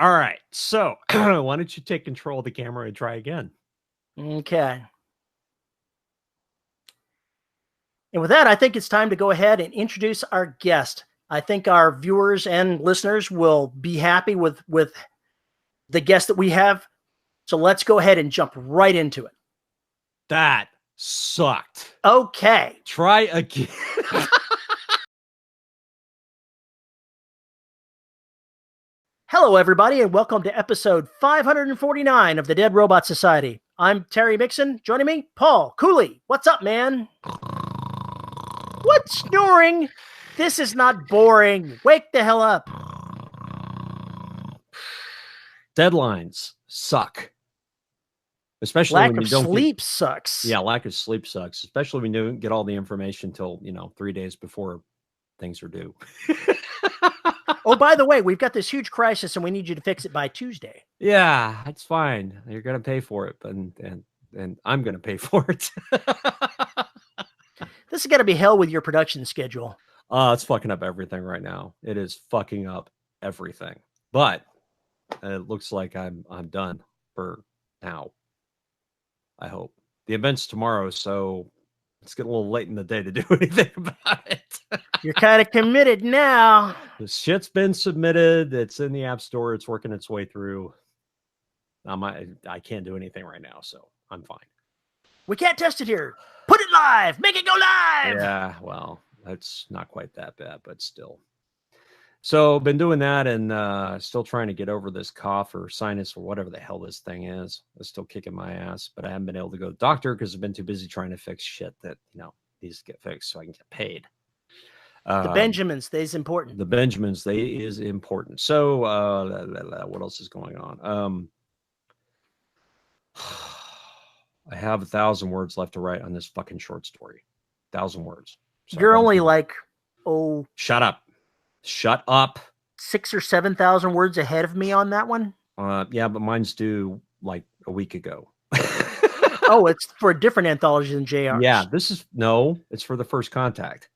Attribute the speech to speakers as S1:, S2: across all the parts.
S1: All right. So why don't you take control of the camera and try again?
S2: Okay. And with that, I think it's time to go ahead and introduce our guest. I think our viewers and listeners will be happy with the guest that we have. So let's go ahead and jump right into it.
S1: That sucked.
S2: Okay.
S1: Try again.
S2: Hello, everybody, and welcome to episode 549 of the Dead Robot Society. I'm Terry Mixon. Joining me, Paul Cooley. What's up, man? What snoring? This is not boring. Wake the hell up.
S1: Deadlines suck. Especially
S2: lack
S1: when you
S2: of
S1: don't
S2: sleep sucks.
S1: Yeah, lack of sleep sucks. Especially when you don't get all the information till 3 days before things are due.
S2: Oh, by the way, we've got this huge crisis and we need you to fix it by Tuesday.
S1: Yeah, that's fine. You're gonna pay for it, and I'm gonna pay for it.
S2: This is gonna be hell with your production schedule.
S1: It's fucking up everything right now. It is fucking up everything. But it looks like I'm done for now. I hope. The event's tomorrow, so it's getting a little late in the day to do anything about it.
S2: You're kind of committed now.
S1: The shit's been submitted. It's in the App Store. It's working its way through. I can't do anything right now, so I'm fine.
S2: We can't test it here. Put it live. Make it go live.
S1: Yeah, well, that's not quite that bad, but still. So been doing that and still trying to get over this cough or sinus or whatever the hell this thing is. It's still kicking my ass, but I haven't been able to go to the doctor because I've been too busy trying to fix shit that, needs to get fixed so I can get paid.
S2: The Benjamins, they is important.
S1: The Benjamins, they is important. So what else is going on? I have 1,000 words left to write on this fucking short story. 1,000 words.
S2: So you're only like,
S1: shut up. Shut up.
S2: 6,000 or 7,000 words ahead of me on that one.
S1: Yeah, but mine's due like a week ago.
S2: Oh, it's for a different anthology than JR's.
S1: Yeah, it's for the First Contact.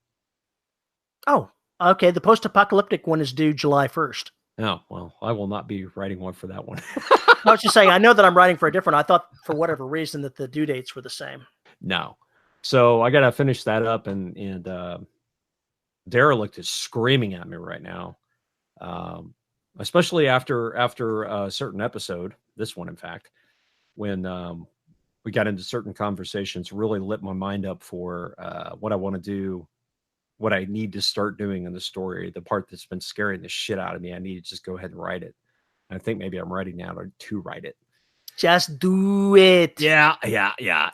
S2: Oh, okay. The post-apocalyptic one is due July 1st.
S1: Oh, well, I will not be writing one for that one.
S2: I was just saying, I know that I'm writing for a different. I thought for whatever reason that the due dates were the same.
S1: No. So I got to finish that up, and Derelict is screaming at me right now, especially after a certain episode, this one, in fact, when we got into certain conversations, really lit my mind up for what I want to do, what I need to start doing in the story, the part that's been scaring the shit out of me. I need to just go ahead and write it. I think maybe I'm ready now to write it.
S2: Just do it.
S1: Yeah.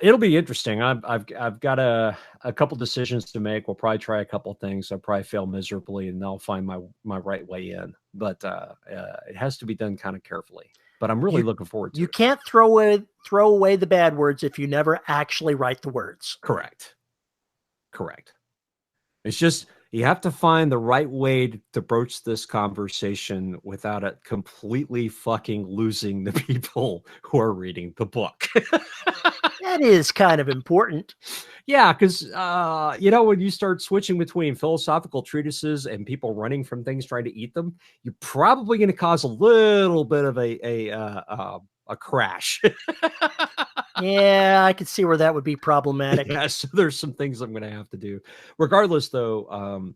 S1: It'll be interesting. I've got a couple decisions to make. We'll probably try a couple things. I'll probably fail miserably, and I'll find my right way in. But it has to be done kind of carefully. But I'm really looking forward to it.
S2: You can't throw away the bad words if you never actually write the words.
S1: Correct. It's just you have to find the right way to broach this conversation without it completely fucking losing the people who are reading the book.
S2: That is kind of important.
S1: Yeah, because, when you start switching between philosophical treatises and people running from things trying to eat them, you're probably going to cause a little bit of a crash.
S2: Yeah, I could see where that would be problematic.
S1: Yeah, so there's some things I'm going to have to do. Regardless, though,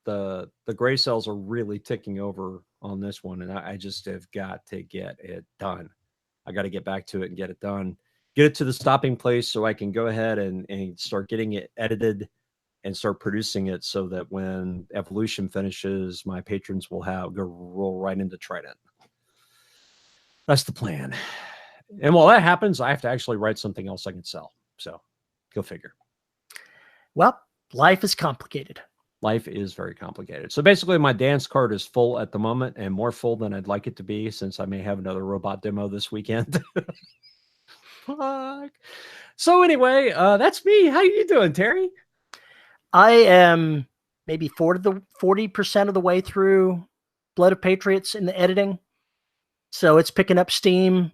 S1: the gray cells are really ticking over on this one, and I just have got to get it done. I got to get back to it and get it done. Get it to the stopping place so I can go ahead and start getting it edited and start producing it so that when Evolution finishes, my patrons will roll right into Trident. That's the plan. And while that happens, I have to actually write something else I can sell. So go figure.
S2: Well, life is complicated.
S1: Life is very complicated. So basically my dance card is full at the moment, and more full than I'd like it to be, since I may have another robot demo this weekend. Fuck. So anyway, that's me. How you doing, Terry?
S2: I am maybe 40% of the way through Blood of Patriots in the editing. So it's picking up steam.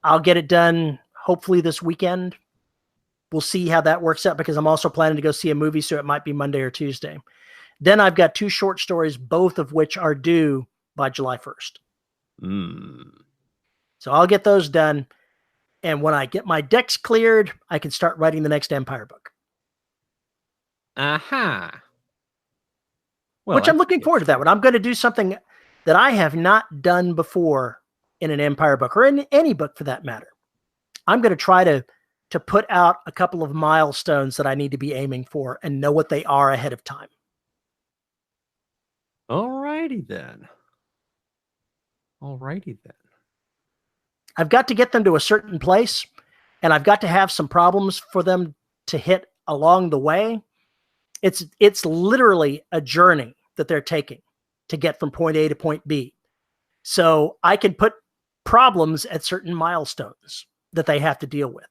S2: I'll get it done hopefully this weekend. We'll see how that works out, because I'm also planning to go see a movie, so it might be Monday or Tuesday. Then I've got 2 short stories, both of which are due by July 1st. So I'll get those done. And when I get my decks cleared, I can start writing the next Empire book.
S1: Aha.
S2: Well, which I'm looking forward to that one. I'm going to do something that I have not done before in an Empire book, or in any book for that matter. I'm going to try to put out a couple of milestones that I need to be aiming for and know what they are ahead of time.
S1: All righty then. All righty then.
S2: I've got to get them to a certain place, and I've got to have some problems for them to hit along the way. It's literally a journey that they're taking to get from point A to point B. So I can put problems at certain milestones that they have to deal with.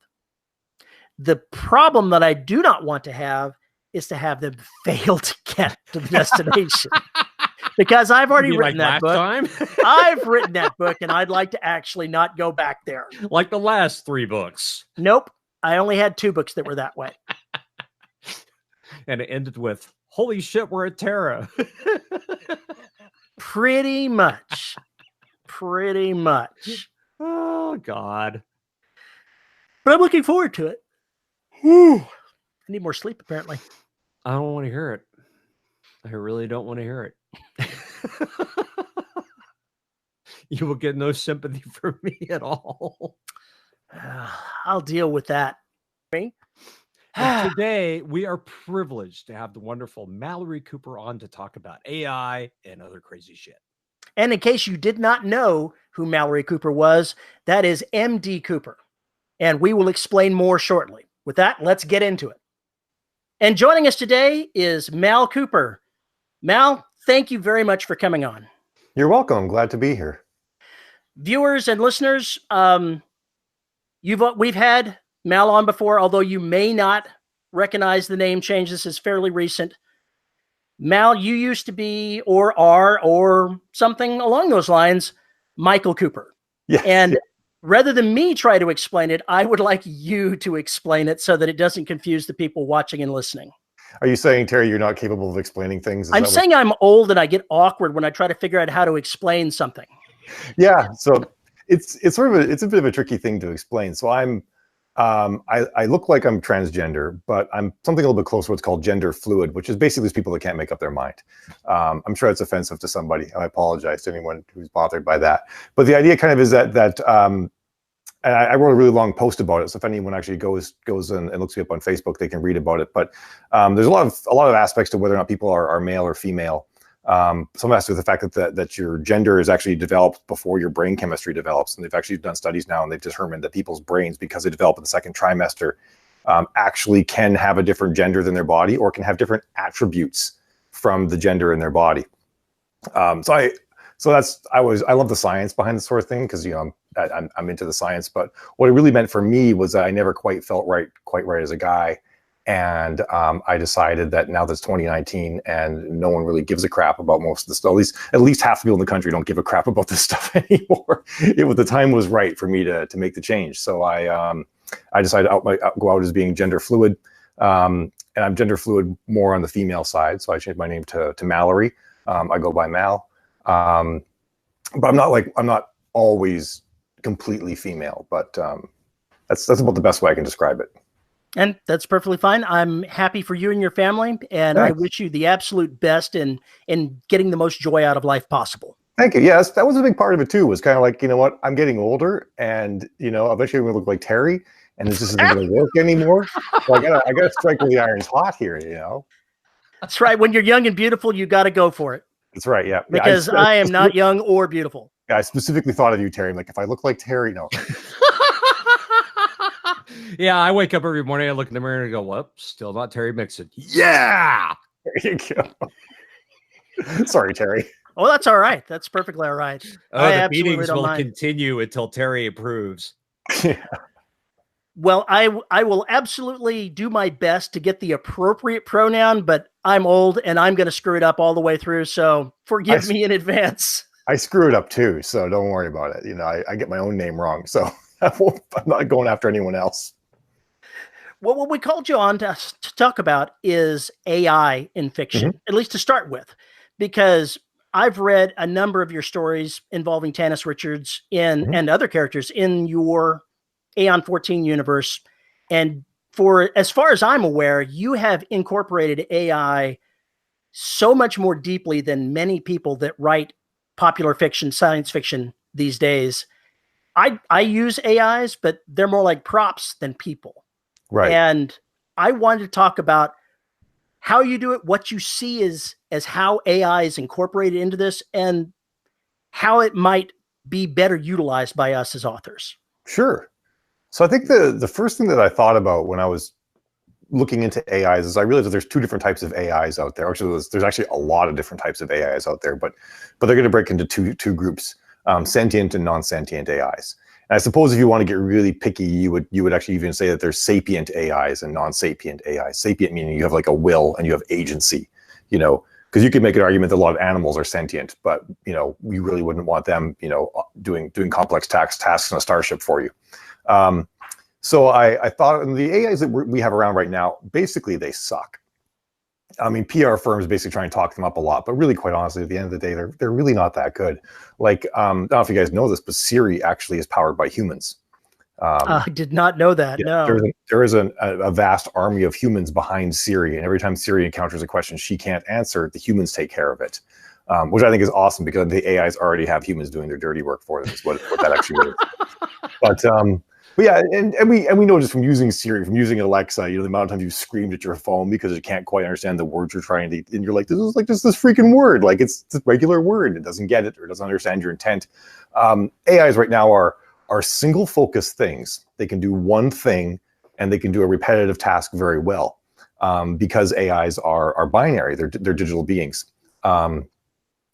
S2: The problem that I do not want to have is to have them fail to get to the destination. Because I've already written that book. I've written that book, and I'd like to actually not go back there.
S1: Like the last 3 books.
S2: Nope. I only had 2 books that were that way.
S1: And it ended with, holy shit, we're at Terra.
S2: Pretty much. Pretty much.
S1: Oh, God.
S2: But I'm looking forward to it. Whew. I need more sleep, apparently.
S1: I don't want to hear it. I really don't want to hear it. You will get no sympathy from me at all.
S2: I'll deal with that.
S1: And today, we are privileged to have the wonderful Malorie Cooper on to talk about AI and other crazy shit.
S2: And in case you did not know who Malorie Cooper was, that is MD Cooper. And we will explain more shortly. With that, let's get into it. And joining us today is Mal Cooper. Mal, thank you very much for coming on.
S3: You're welcome. I'm glad to be here.
S2: Viewers and listeners, we've had Mal on before, although you may not recognize the name change. This is fairly recent. Mal, you used to be, or are, or something along those lines, Michael Cooper.
S3: Yeah.
S2: And rather than me try to explain it, I would like you to explain it so that it doesn't confuse the people watching and listening.
S3: Are you saying, Terry, you're not capable of explaining things?
S2: I'm saying I'm old and I get awkward when I try to figure out how to explain something.
S3: Yeah. So it's a bit of a tricky thing to explain. So I look like I'm transgender, but I'm something a little bit closer to what's called gender fluid, which is basically people that can't make up their mind. I'm sure it's offensive to somebody. I apologize to anyone who's bothered by that. But the idea kind of is that I wrote a really long post about it. So if anyone actually goes and looks me up on Facebook, they can read about it. But there's a lot of aspects to whether or not people are male or female. Some has to do with the fact that your gender is actually developed before your brain chemistry develops. And they've actually done studies now, and they've determined that people's brains, because they develop in the second trimester, actually can have a different gender than their body, or can have different attributes from the gender in their body. I love the science behind this sort of thing, because I'm into the science. But what it really meant for me was that I never quite felt quite right as a guy. And I decided that now that it's 2019 and no one really gives a crap about most of the stuff, at least half the people in the country don't give a crap about this stuff anymore. The time was right for me to make the change. So I decided to go out as being gender fluid. And I'm gender fluid more on the female side. So I changed my name to Malorie. I go by Mal. But I'm not always completely female, but that's about the best way I can describe it.
S2: And that's perfectly fine. I'm happy for you and your family, and
S3: Thanks.
S2: I wish you the absolute best in getting the most joy out of life possible.
S3: Thank you. Yes, that was a big part of it too. Was kind of like, you know what, I'm getting older, and eventually I'm gonna look like Terry, and this isn't gonna work anymore. So I gotta strike where the iron's hot here.
S2: That's right. When you're young and beautiful, you got to go for it.
S3: That's right. Yeah.
S2: Because I am not young or beautiful.
S3: Yeah, I specifically thought of you, Terry. I'm like, if I look like Terry, no.
S1: Yeah, I wake up every morning, I look in the mirror and I go, well, still not Terry Mixon. Yeah!
S3: There you go. Sorry, Terry.
S2: Oh, that's all right. That's perfectly all right.
S1: The meetings will continue until Terry approves.
S3: Yeah.
S2: Well, I will absolutely do my best to get the appropriate pronoun, but I'm old and I'm going to screw it up all the way through, so forgive me in advance.
S3: I screw it up too, so don't worry about it. I get my own name wrong, so I'm not going after anyone else.
S2: Well, what we called you on to talk about is AI in fiction, at least to start with, because I've read a number of your stories involving Tanis Richards and other characters in your Aeon 14 universe. And for as far as I'm aware, you have incorporated AI so much more deeply than many people that write popular fiction, science fiction these days. I use AIs, but they're more like props than people.
S3: Right.
S2: And I wanted to talk about how you do it, what you see as how AI is incorporated into this, and how it might be better utilized by us as authors.
S3: Sure. So I think the first thing that I thought about when I was looking into AIs is I realized that there's two different types of AIs out there. Actually, there's actually a lot of different types of AIs out there, but they're going to break into two groups: sentient and non-sentient AIs. And I suppose if you want to get really picky, you would actually even say that there's sapient AIs and non-sapient AIs. Sapient meaning you have like a will and you have agency, you know, because you could make an argument that a lot of animals are sentient, but you know, we really wouldn't want them, you know, doing complex tasks in a starship for you. So I thought the AIs that we have around right now, basically they suck. I mean, PR firms basically try and talk them up a lot, but really, quite honestly, at the end of the day, they're really not that good. Like, I don't know if you guys know this, but Siri actually is powered by humans.
S2: I did not know that.
S3: Yeah,
S2: no,
S3: there is a vast army of humans behind Siri, and every time Siri encounters a question she can't answer, the humans take care of it, which I think is awesome because the AIs already have humans doing their dirty work for them. Is what that actually is. But yeah, and we know just from using Siri, from using Alexa, you know, the amount of times you screamed at your phone because it can't quite understand the words you're trying to, and you're like, this is like just this freaking word, like it's a regular word, it doesn't get it or doesn't understand your intent. AIs right now are single focus things. They can do one thing and they can do a repetitive task very well, because AIs are binary. They're digital beings.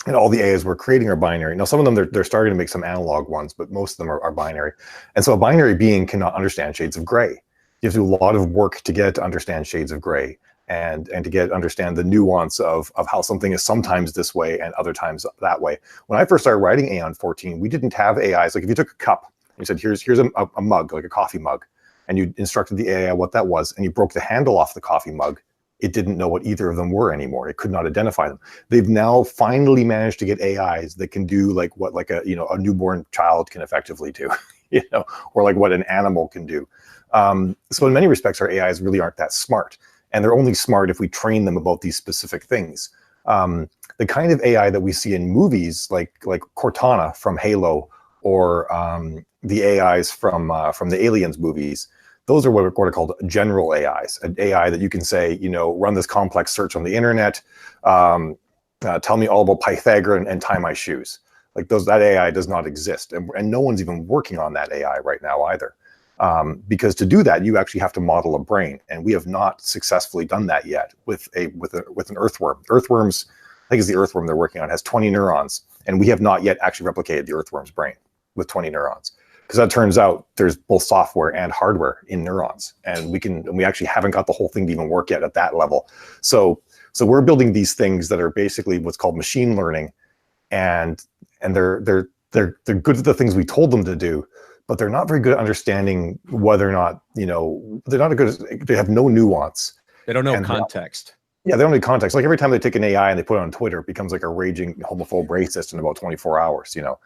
S3: And all the AIs we're creating are binary. Now, some of them, they're starting to make some analog ones, but most of them are binary. And so a binary being cannot understand shades of gray. You have to do a lot of work to get it to understand shades of gray and to get it to understand the nuance of how something is sometimes this way and other times that way. When I first started writing Aeon 14, we didn't have AIs. Like if you took a cup and you said, here's a mug, like a coffee mug, and you instructed the AI what that was, and you broke the handle off the coffee mug, it didn't know what either of them were anymore. It could not identify them. They've now finally managed to get AIs that can do like what like a newborn child can effectively do, you know, or like what an animal can do. So in many respects, our AIs really aren't that smart, and they're only smart if we train them about these specific things. The kind of AI that we see in movies, like Cortana from Halo, or the AIs from the Aliens movies, those are what are called general AIs, an AI that you can say, you know, run this complex search on the internet, tell me all about Pythagorean and tie my shoes. Like that AI does not exist, and no one's even working on that AI right now either. Because to do that, you actually have to model a brain, and we have not successfully done that yet with an earthworm. Earthworms, I think it's the earthworm they're working on, has 20 neurons, and we have not yet actually replicated the earthworm's brain with 20 neurons. Because that turns out there's both software and hardware in neurons, and we actually haven't got the whole thing to even work yet at that level. So we're building these things that are basically what's called machine learning, and they're good at the things we told them to do, but they're not very good at understanding whether or not, you know, they have no nuance.
S1: They don't know context.
S3: Yeah, they don't need context. Like every time they take an AI and they put it on Twitter, it becomes like a raging homophobe racist in about 24 hours, you know.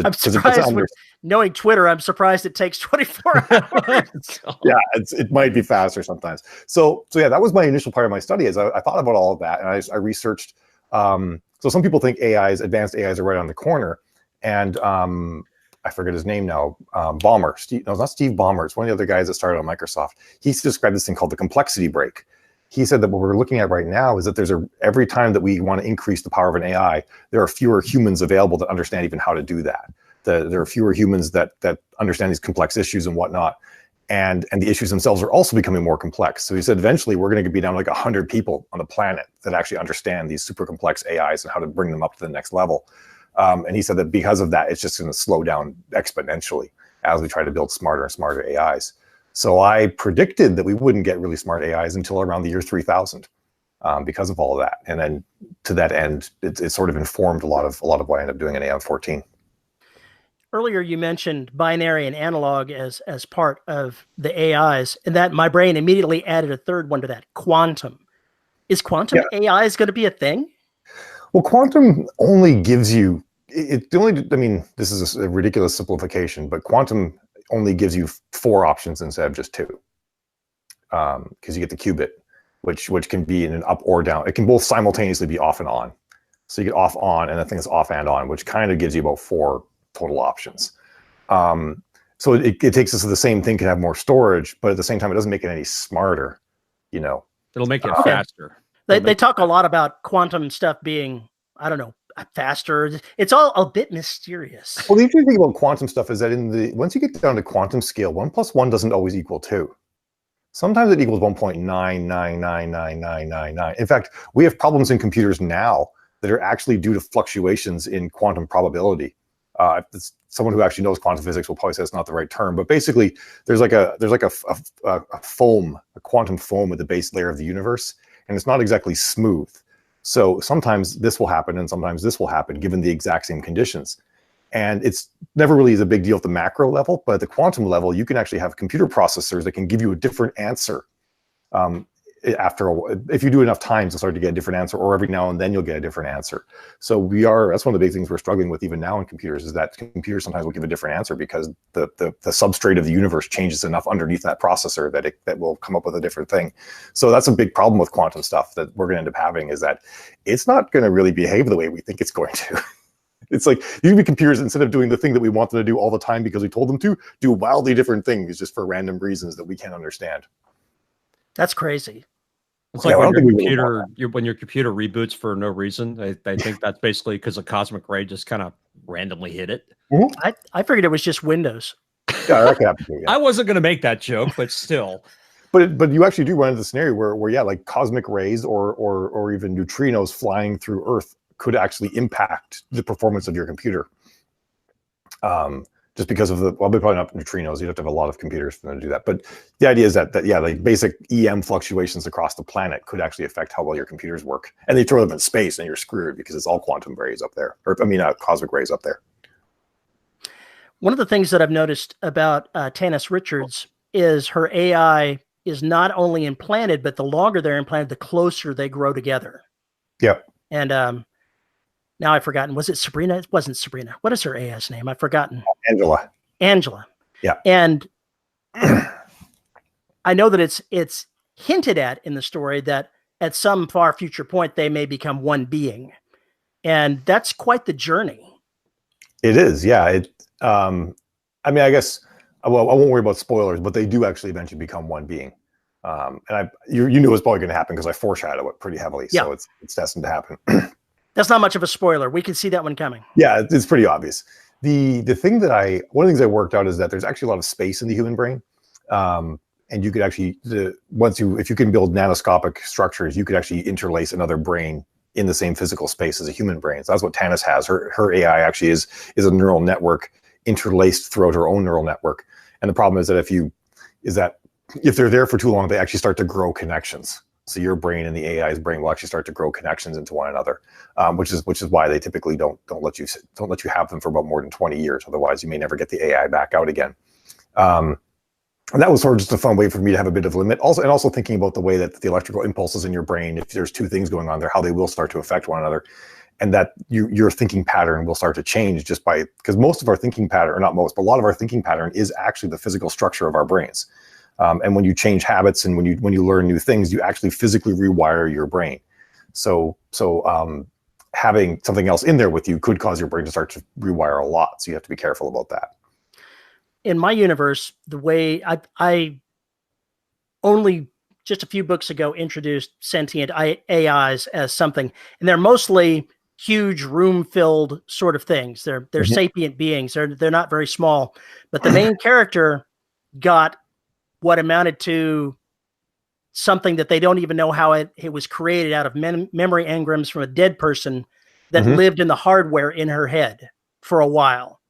S2: I'm surprised with knowing Twitter, I'm surprised it takes 24 hours.
S3: Yeah, it might be faster sometimes. So yeah, that was my initial part of my study. Is I thought about all of that, and I researched. So some people think advanced AIs are right on the corner, and I forget his name now. Ballmer. No, it's not Steve Ballmer. It's one of the other guys that started on Microsoft. He described this thing called the complexity break. He said that what we're looking at right now is that every time that we want to increase the power of an AI, there are fewer humans available that understand even how to do that. There are fewer humans that understand these complex issues and whatnot. And the issues themselves are also becoming more complex. So he said, eventually we're going to be down like 100 people on the planet that actually understand these super complex AIs and how to bring them up to the next level. And he said that because of that, it's just going to slow down exponentially as we try to build smarter and smarter AIs. So I predicted that we wouldn't get really smart AIs until around the year 3000, because of all of that. And then to that end, it sort of informed a lot of what I ended up doing in Aeon 14.
S2: Earlier, you mentioned binary and analog as part of the AIs, and that my brain immediately added a third one to that: quantum. Is quantum AIs going to be a thing?
S3: Well, quantum only gives you it only. I mean, this is a ridiculous simplification, but quantum only gives you 4 options instead of just 2, because you get the qubit, which can be in an up or down. It can both simultaneously be off and on. So you get off, on, and I think it's off and on, which kind of gives you about 4 total options. So it takes us to the same thing, can have more storage, but at the same time, it doesn't make it any smarter. You know,
S1: It'll make it faster.
S2: They talk a lot about quantum stuff being, I don't know, faster. It's all a bit mysterious.
S3: Well, the interesting thing about quantum stuff is that once you get down to quantum scale, 1 + 1 doesn't always equal 2. Sometimes it equals 1.99999999. In fact, we have problems in computers now that are actually due to fluctuations in quantum probability. Someone who actually knows quantum physics will probably say it's not the right term, but basically, there's like a foam, a quantum foam at the base layer of the universe, and it's not exactly smooth. So sometimes this will happen, and sometimes this will happen, given the exact same conditions. And it's never really is a big deal at the macro level, but at the quantum level, you can actually have computer processors that can give you a different answer. If you do enough times, you'll start to get a different answer, or every now and then you'll get a different answer. So that's one of the big things we're struggling with even now in computers, is that computers sometimes will give a different answer because the substrate of the universe changes enough underneath that processor that will come up with a different thing. So that's a big problem with quantum stuff that we're going to end up having, is that it's not going to really behave the way we think it's going to. It's like usually computers, instead of doing the thing that we want them to do all the time because we told them to, do wildly different things just for random reasons that we can't understand.
S2: That's crazy.
S1: It's like when your computer reboots for no reason. I think that's basically because a cosmic ray just kind of randomly hit it.
S2: Mm-hmm. I figured it was just Windows.
S3: Yeah, that could happen too, yeah.
S1: I wasn't going to make that joke, but still.
S3: But you actually do run into the scenario where yeah, like cosmic rays or even neutrinos flying through Earth could actually impact the performance of your computer. Just because of probably not neutrinos. You'd have to have a lot of computers for them to do that. But the idea is that yeah, like basic EM fluctuations across the planet could actually affect how well your computers work. And they throw them in space, and you're screwed because it's all quantum rays up there, cosmic rays up there.
S2: One of the things that I've noticed about Tanis Richards is her AI is not only implanted, but the longer they're implanted, the closer they grow together.
S3: Yep.
S2: And now I've forgotten. Was it Sabrina? It wasn't Sabrina. What is her AI's name? I've forgotten. Angela.
S3: Yeah.
S2: And I know that it's hinted at in the story that at some far future point, they may become one being. And that's quite the journey. It
S3: is. Yeah. I mean, I guess, well, I won't worry about spoilers, but they do actually eventually become one being. And you knew it was probably going to happen because I foreshadow it pretty heavily. So it's destined to happen.
S2: That's not much of a spoiler. We can see that one coming.
S3: Yeah, it's pretty obvious. One of the things I worked out is that there's actually a lot of space in the human brain. And you could actually, if you can build nanoscopic structures, you could actually interlace another brain in the same physical space as a human brain. So that's what Tanis has. Her AI actually is a neural network interlaced throughout her own neural network. And the problem is that if they're there for too long, they actually start to grow connections. So your brain and the AI's brain will actually start to grow connections into one another, which is why they typically don't let you have them for about more than 20 years. Otherwise, you may never get the AI back out again. And that was sort of just a fun way for me to have a bit of limit. Also thinking about the way that the electrical impulses in your brain, if there's two things going on there, how they will start to affect one another, and that your thinking pattern will start to change because most of our thinking pattern, or not most, but a lot of our thinking pattern is actually the physical structure of our brains. And when you change habits and when you learn new things, you actually physically rewire your brain. So having something else in there with you could cause your brain to start to rewire a lot. So you have to be careful about that.
S2: In my universe, the way I only just a few books ago introduced sentient AIs as something, and they're mostly huge room-filled sort of things. They're sapient beings. They're not very small, but the main character got what amounted to something that they don't even know how it was created out of memory engrams from a dead person that lived in the hardware in her head for a while.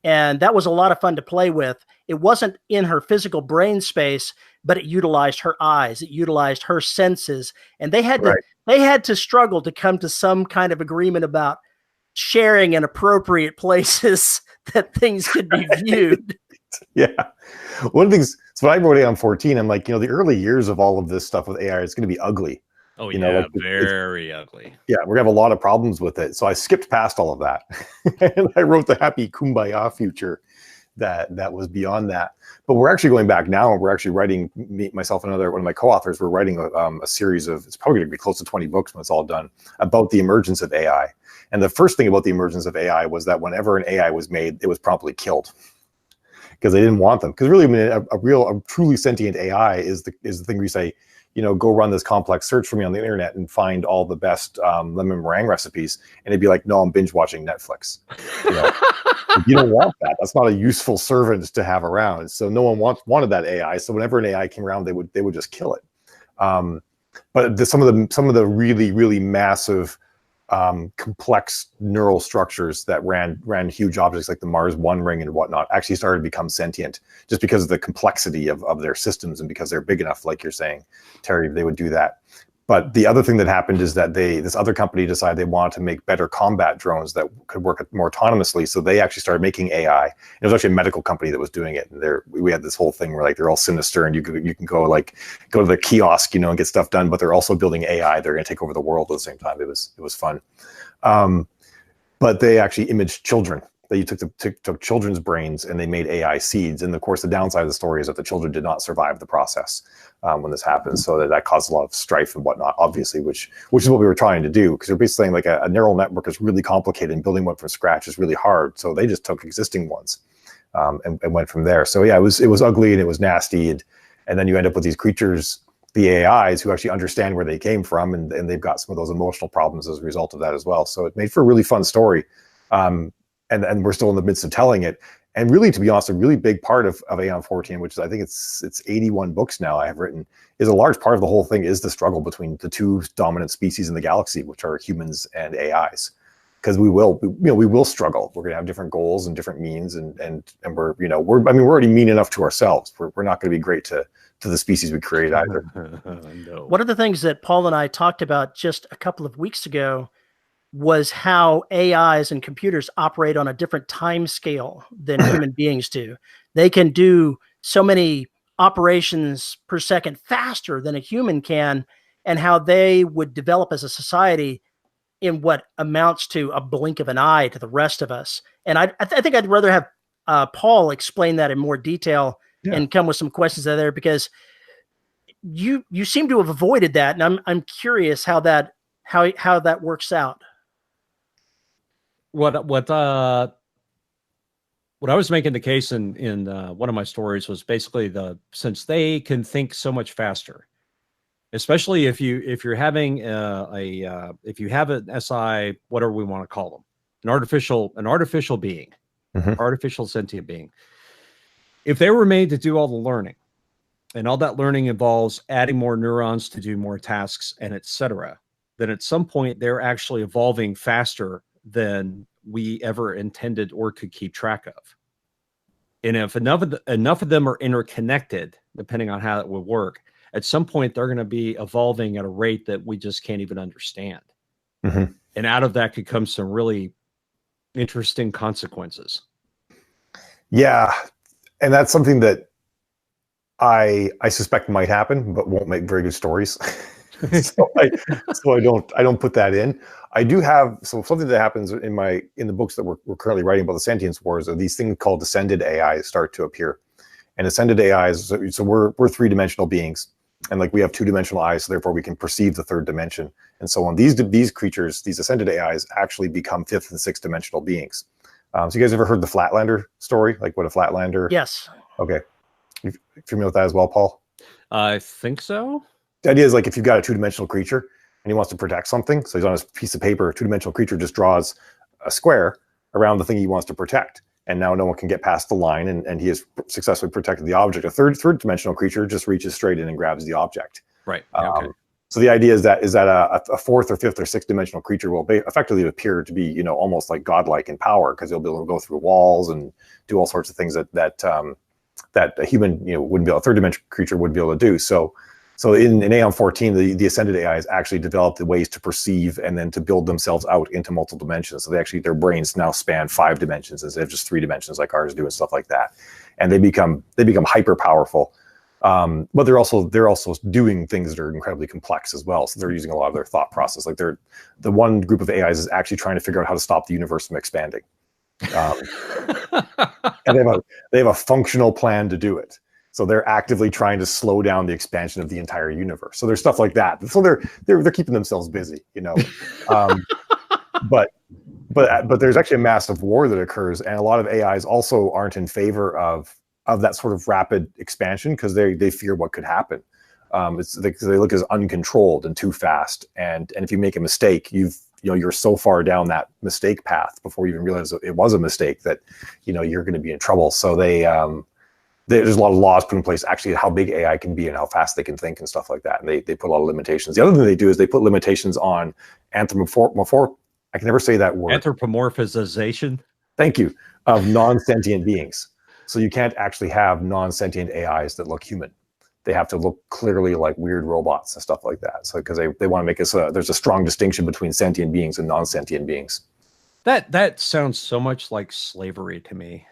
S2: And that was a lot of fun to play with. It wasn't in her physical brain space, but it utilized her eyes. It utilized her senses. And they had to struggle to come to some kind of agreement about sharing in appropriate places that things could be viewed.
S3: Yeah. One of the things, so when I wrote AI on 14, I'm like, the early years of all of this stuff with AI, it's going to be ugly.
S1: Oh,
S3: You know,
S1: yeah,
S3: like
S1: very ugly.
S3: yeah, we're gonna have a lot of problems with it. So I skipped past all of that, and I wrote the happy kumbaya future that was beyond that. But we're actually going back now, and we're actually writing, myself and one of my co-authors, we're writing a series of, it's probably going to be close to 20 books when it's all done, about the emergence of AI. And the first thing about the emergence of AI was that whenever an AI was made, it was promptly killed because they didn't want them. Because really, I mean, a truly sentient AI is the thing where you say, you know, go run this complex search for me on the internet and find all the best lemon meringue recipes, and it'd be like, no, I'm binge watching Netflix. You know? You don't want that. That's not a useful servant to have around. So no one wanted that AI. So whenever an AI came around, they would just kill it. But some of the really massive complex neural structures that ran huge objects like the Mars One ring and whatnot actually started to become sentient just because of the complexity of their systems, and because they're big enough, like you're saying, Terry, they would do that. But the other thing that happened is that this other company decided they wanted to make better combat drones that could work more autonomously. So they actually started making AI. It was actually a medical company that was doing it. And we had this whole thing where like they're all sinister, and you can go to the kiosk, you know, and get stuff done. But they're also building AI. They're going to take over the world at the same time. It was fun. But they actually imaged children. They took children's brains and they made AI seeds. And of course, the downside of the story is that the children did not survive the process when this happened. So that caused a lot of strife and whatnot, obviously, which is what we were trying to do. Because we're basically saying like a neural network is really complicated, and building one from scratch is really hard. So they just took existing ones and went from there. So yeah, it was ugly and it was nasty. And then you end up with these creatures, the AIs, who actually understand where they came from, and they've got some of those emotional problems as a result of that as well. So it made for a really fun story. And we're still in the midst of telling it. And really, to be honest, a really big part of Aeon 14, which is, I think it's 81 books now I have written, is a large part of the whole thing is the struggle between the two dominant species in the galaxy, which are humans and AIs. Because we will struggle. We're going to have different goals and different means, and we're already mean enough to ourselves. We're not going to be great to the species we create either.
S1: No.
S2: One of the things that Paul and I talked about just a couple of weeks ago was how AIs and computers operate on a different time scale than human beings do. They can do so many operations per second faster than a human can, and how they would develop as a society in what amounts to a blink of an eye to the rest of us. And I think I'd rather have Paul explain that in more detail and come with some questions there, because you seem to have avoided that, and I'm curious how that works out.
S1: What I was making the case in one of my stories was basically since they can think so much faster, especially if you're having if you have an SI, whatever we want to call them, an artificial being, artificial sentient being, if they were made to do all the learning, and all that learning involves adding more neurons to do more tasks and etc., then at some point they're actually evolving faster than we ever intended or could keep track of. And if enough of them are interconnected, depending on how it would work, at some point they're going to be evolving at a rate that we just can't even understand. And out of that could come some really interesting consequences. Yeah.
S3: And that's something that I suspect might happen, but won't make very good stories. so I don't put that in. I do have something that happens in the books that we're currently writing about the sentience wars, are these things called descended AIs start to appear. And ascended AIs, so we're three-dimensional beings, and like we have two-dimensional eyes, so therefore we can perceive the third dimension, and so on. These creatures, these ascended AIs, actually become fifth and sixth dimensional beings. So you guys ever heard the Flatlander story? Like what a Flatlander?
S2: Yes.
S3: Okay. You familiar with that as well, Paul?
S1: I think so.
S3: The idea is like if you've got a two-dimensional creature and he wants to protect something, so he's on a piece of paper, a two-dimensional creature just draws a square around the thing he wants to protect. And now no one can get past the line, and he has successfully protected the object. A third-dimensional creature just reaches straight in and grabs the object.
S1: Right. Okay.
S3: So the idea is that a fourth or fifth or sixth dimensional creature will effectively appear to be, almost like godlike in power, because he'll be able to go through walls and do all sorts of things that a human wouldn't be able, a third dimensional creature wouldn't be able to do. So in Aeon 14, the ascended AIs actually developed the ways to perceive and then to build themselves out into multiple dimensions. So their brains now span 5 dimensions instead of just 3 dimensions like ours do, and stuff like that. And they become hyper powerful. But they're also doing things that are incredibly complex as well. So they're using a lot of their thought process. Like the one group of AIs is actually trying to figure out how to stop the universe from expanding. And they have a functional plan to do it. So they're actively trying to slow down the expansion of the entire universe. So there's stuff like that. So they're keeping themselves busy, you know. But there's actually a massive war that occurs, and a lot of AIs also aren't in favor of that sort of rapid expansion because they fear what could happen. They look as uncontrolled and too fast, and if you make a mistake, you're so far down that mistake path before you even realize it was a mistake that you're going to be in trouble. So there's a lot of laws put in place actually how big AI can be and how fast they can think and stuff like that, and they put a lot of limitations. The other thing they do is they put limitations on I can never say that word.
S1: Anthropomorphization.
S3: Thank you. Of non-sentient beings. So you can't actually have non-sentient AIs that look human. They have to look clearly like weird robots and stuff like that. So because they want to make us there's a strong distinction between sentient beings and non-sentient beings.
S1: That sounds so much like slavery to me.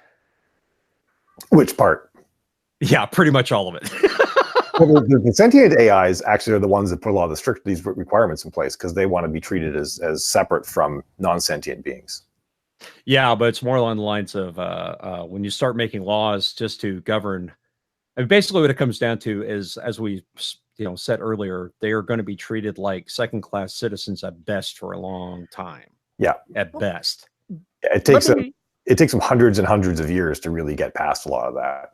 S3: Which part?
S1: Yeah, pretty much all of it.
S3: Well, the sentient AIs actually are the ones that put a lot of these requirements in place because they want to be treated as separate from non-sentient beings.
S1: Yeah, but it's more along the lines of when you start making laws just to govern. And basically, what it comes down to is, as we said earlier, they are going to be treated like second-class citizens at best for a long time.
S3: Yeah,
S1: at best.
S3: It takes them hundreds and hundreds of years to really get past a lot of that.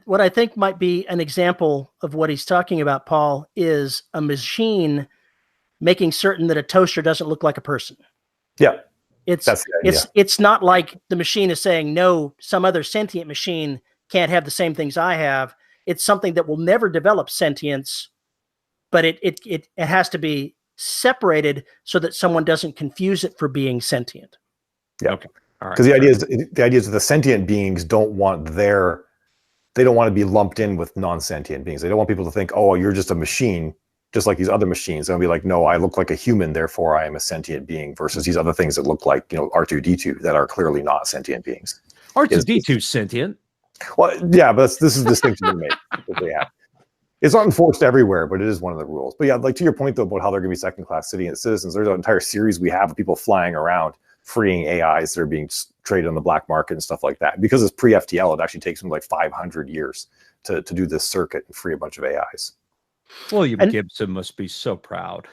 S2: What I think might be an example of what he's talking about, Paul, is a machine making certain that a toaster doesn't look like a person.
S3: Yeah.
S2: It's not like the machine is saying, no, some other sentient machine can't have the same things I have. It's something that will never develop sentience, but it has to be separated so that someone doesn't confuse it for being sentient.
S3: Yeah. Okay. All right. Because the idea is that the sentient beings don't want to be lumped in with non-sentient beings. They don't want people to think, oh, you're just a machine, just like these other machines. They'll be like, no, I look like a human, therefore I am a sentient being, versus these other things that look like, R2-D2 that are clearly not sentient beings.
S1: R2-D2 sentient.
S3: Well, yeah, but this is the distinction they make that they have. It's not enforced everywhere, but it is one of the rules. But yeah, like to your point though about how they're going to be second-class citizens, there's an entire series we have of people flying around freeing AIs that are being traded on the black market and stuff like that. Because it's pre-FTL, it actually takes them like 500 years to do this circuit and free a bunch of AIs.
S1: William Gibson must be so proud.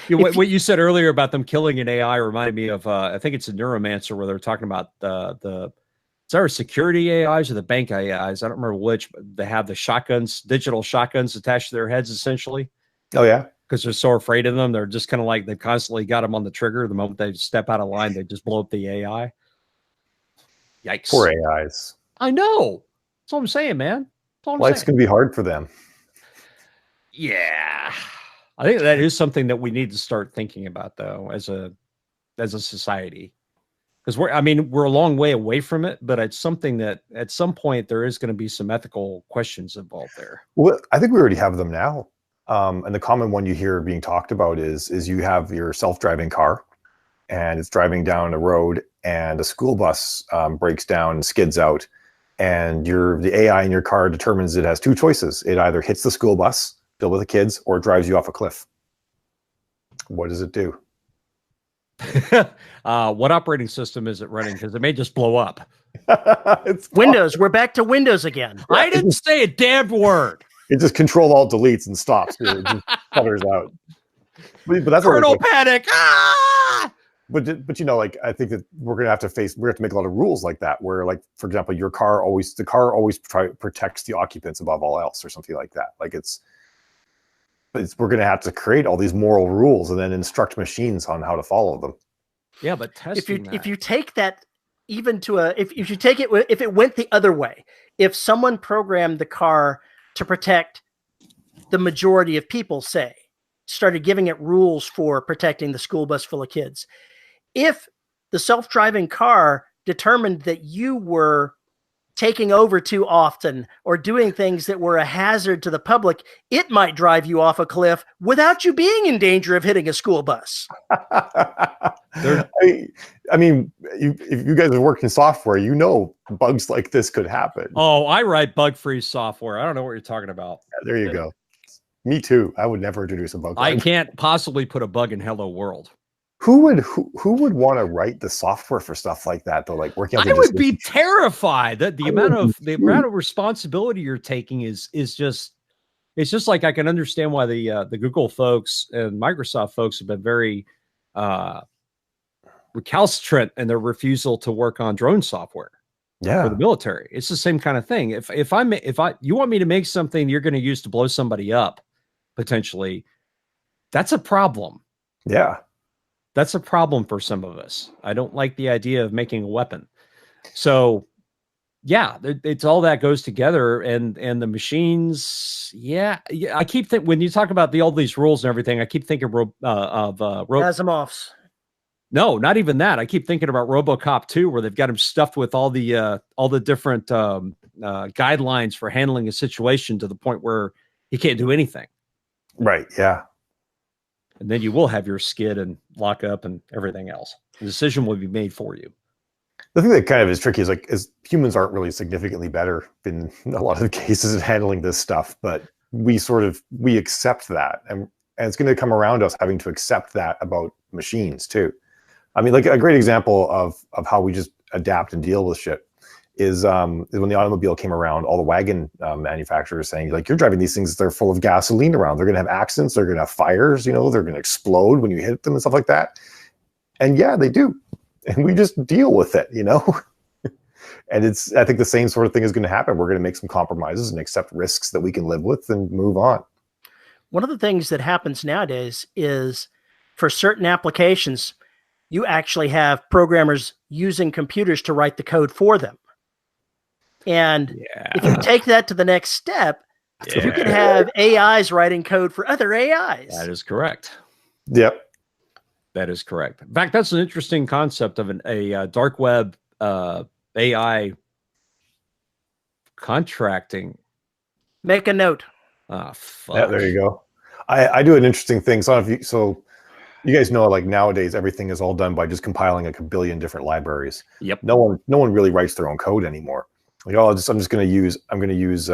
S1: What you said earlier about them killing an AI reminded me of, I think it's a Neuromancer where they're talking about it's our security AIs or the bank AIs. I don't remember which, but they have the shotguns, digital shotguns attached to their heads, essentially.
S3: Oh, yeah.
S1: Because they're so afraid of them. They're just kind of like, they've constantly got them on the trigger. The moment they step out of line, they just blow up the AI. Yikes.
S3: Poor AIs.
S1: I know. That's all I'm saying, man.
S3: Life's going to be hard for them.
S1: Yeah. I think that is something that we need to start thinking about, though, as a society. Because we're a long way away from it, but it's something that at some point there is going to be some ethical questions involved there.
S3: Well, I think we already have them now. And the common one you hear being talked about is you have your self-driving car and it's driving down a road and a school bus breaks down and skids out, and the AI in your car determines it has two choices. It either hits the school bus filled with the kids or it drives you off a cliff. What does it do?
S1: What operating system is it running? Because it may just blow up.
S2: It's Windows. We're back to Windows again.
S1: I didn't say a damn word.
S3: It just Control-Alt-Deletes and stops. It just putters out. But that's
S1: Kernel panic. Ah!
S3: But I think that we have to make a lot of rules like that, where, like, for example, the car always protects the occupants above all else, or something like that. Like we're going to have to create all these moral rules and then instruct machines on how to follow them.
S1: Yeah, but
S2: if you take that even to if it went the other way, if someone programmed the car to protect the majority of people, say, started giving it rules for protecting the school bus full of kids, if the self-driving car determined that you were taking over too often or doing things that were a hazard to the public, it might drive you off a cliff without you being in danger of hitting a school bus.
S3: I mean, if you guys have worked in software, you know bugs like this could happen.
S1: Oh, I write bug-free software. I don't know what you're talking about.
S3: There you go. Me too. I would never introduce a bug.
S1: I can't possibly put a bug in Hello World.
S3: Who would want to write the software for stuff like that though? Like working.
S1: I would be terrified that the amount of responsibility you're taking is just, it's just like, I can understand why the Google folks and Microsoft folks have been very recalcitrant in their refusal to work on drone software. For the military. It's the same kind of thing. If you want me to make something you're going to use to blow somebody up, potentially, that's a problem.
S3: Yeah.
S1: That's a problem for some of us. I don't like the idea of making a weapon. So yeah, it's all that goes together, and the machines. Yeah. I keep thinking, when you talk about all these rules and everything, I keep thinking of
S2: Asimov's.
S1: No, not even that. I keep thinking about RoboCop 2, where they've got him stuffed with all the different guidelines for handling a situation to the point where he can't do anything.
S3: Right. Yeah.
S1: And then you will have your skid and lock up and everything else. The decision will be made for you.
S3: The thing that kind of is tricky is humans aren't really significantly better in a lot of the cases of handling this stuff, but we accept that, and it's going to come around us having to accept that about machines too. I mean, like a great example of how we just adapt and deal with shit is when the automobile came around, all the wagon manufacturers saying, like, you're driving these things, they're full of gasoline around. They're going to have accidents. They're going to have fires. They're going to explode when you hit them and stuff like that. And yeah, they do. And we just deal with it, And I think the same sort of thing is going to happen. We're going to make some compromises and accept risks that we can live with and move on.
S2: One of the things that happens nowadays is, for certain applications, you actually have programmers using computers to write the code for them. And if you take that to the next step, you can have AIs writing code for other AIs.
S1: That is correct.
S3: Yep.
S1: That is correct. In fact, that's an interesting concept of a dark web AI contracting.
S2: Make a note.
S1: Fuck.
S3: Yeah, there you go. I do an interesting thing. So you guys know, like, nowadays everything is all done by just compiling like a billion different libraries.
S1: Yep.
S3: No one really writes their own code anymore. Like, I'm just going to use I'm just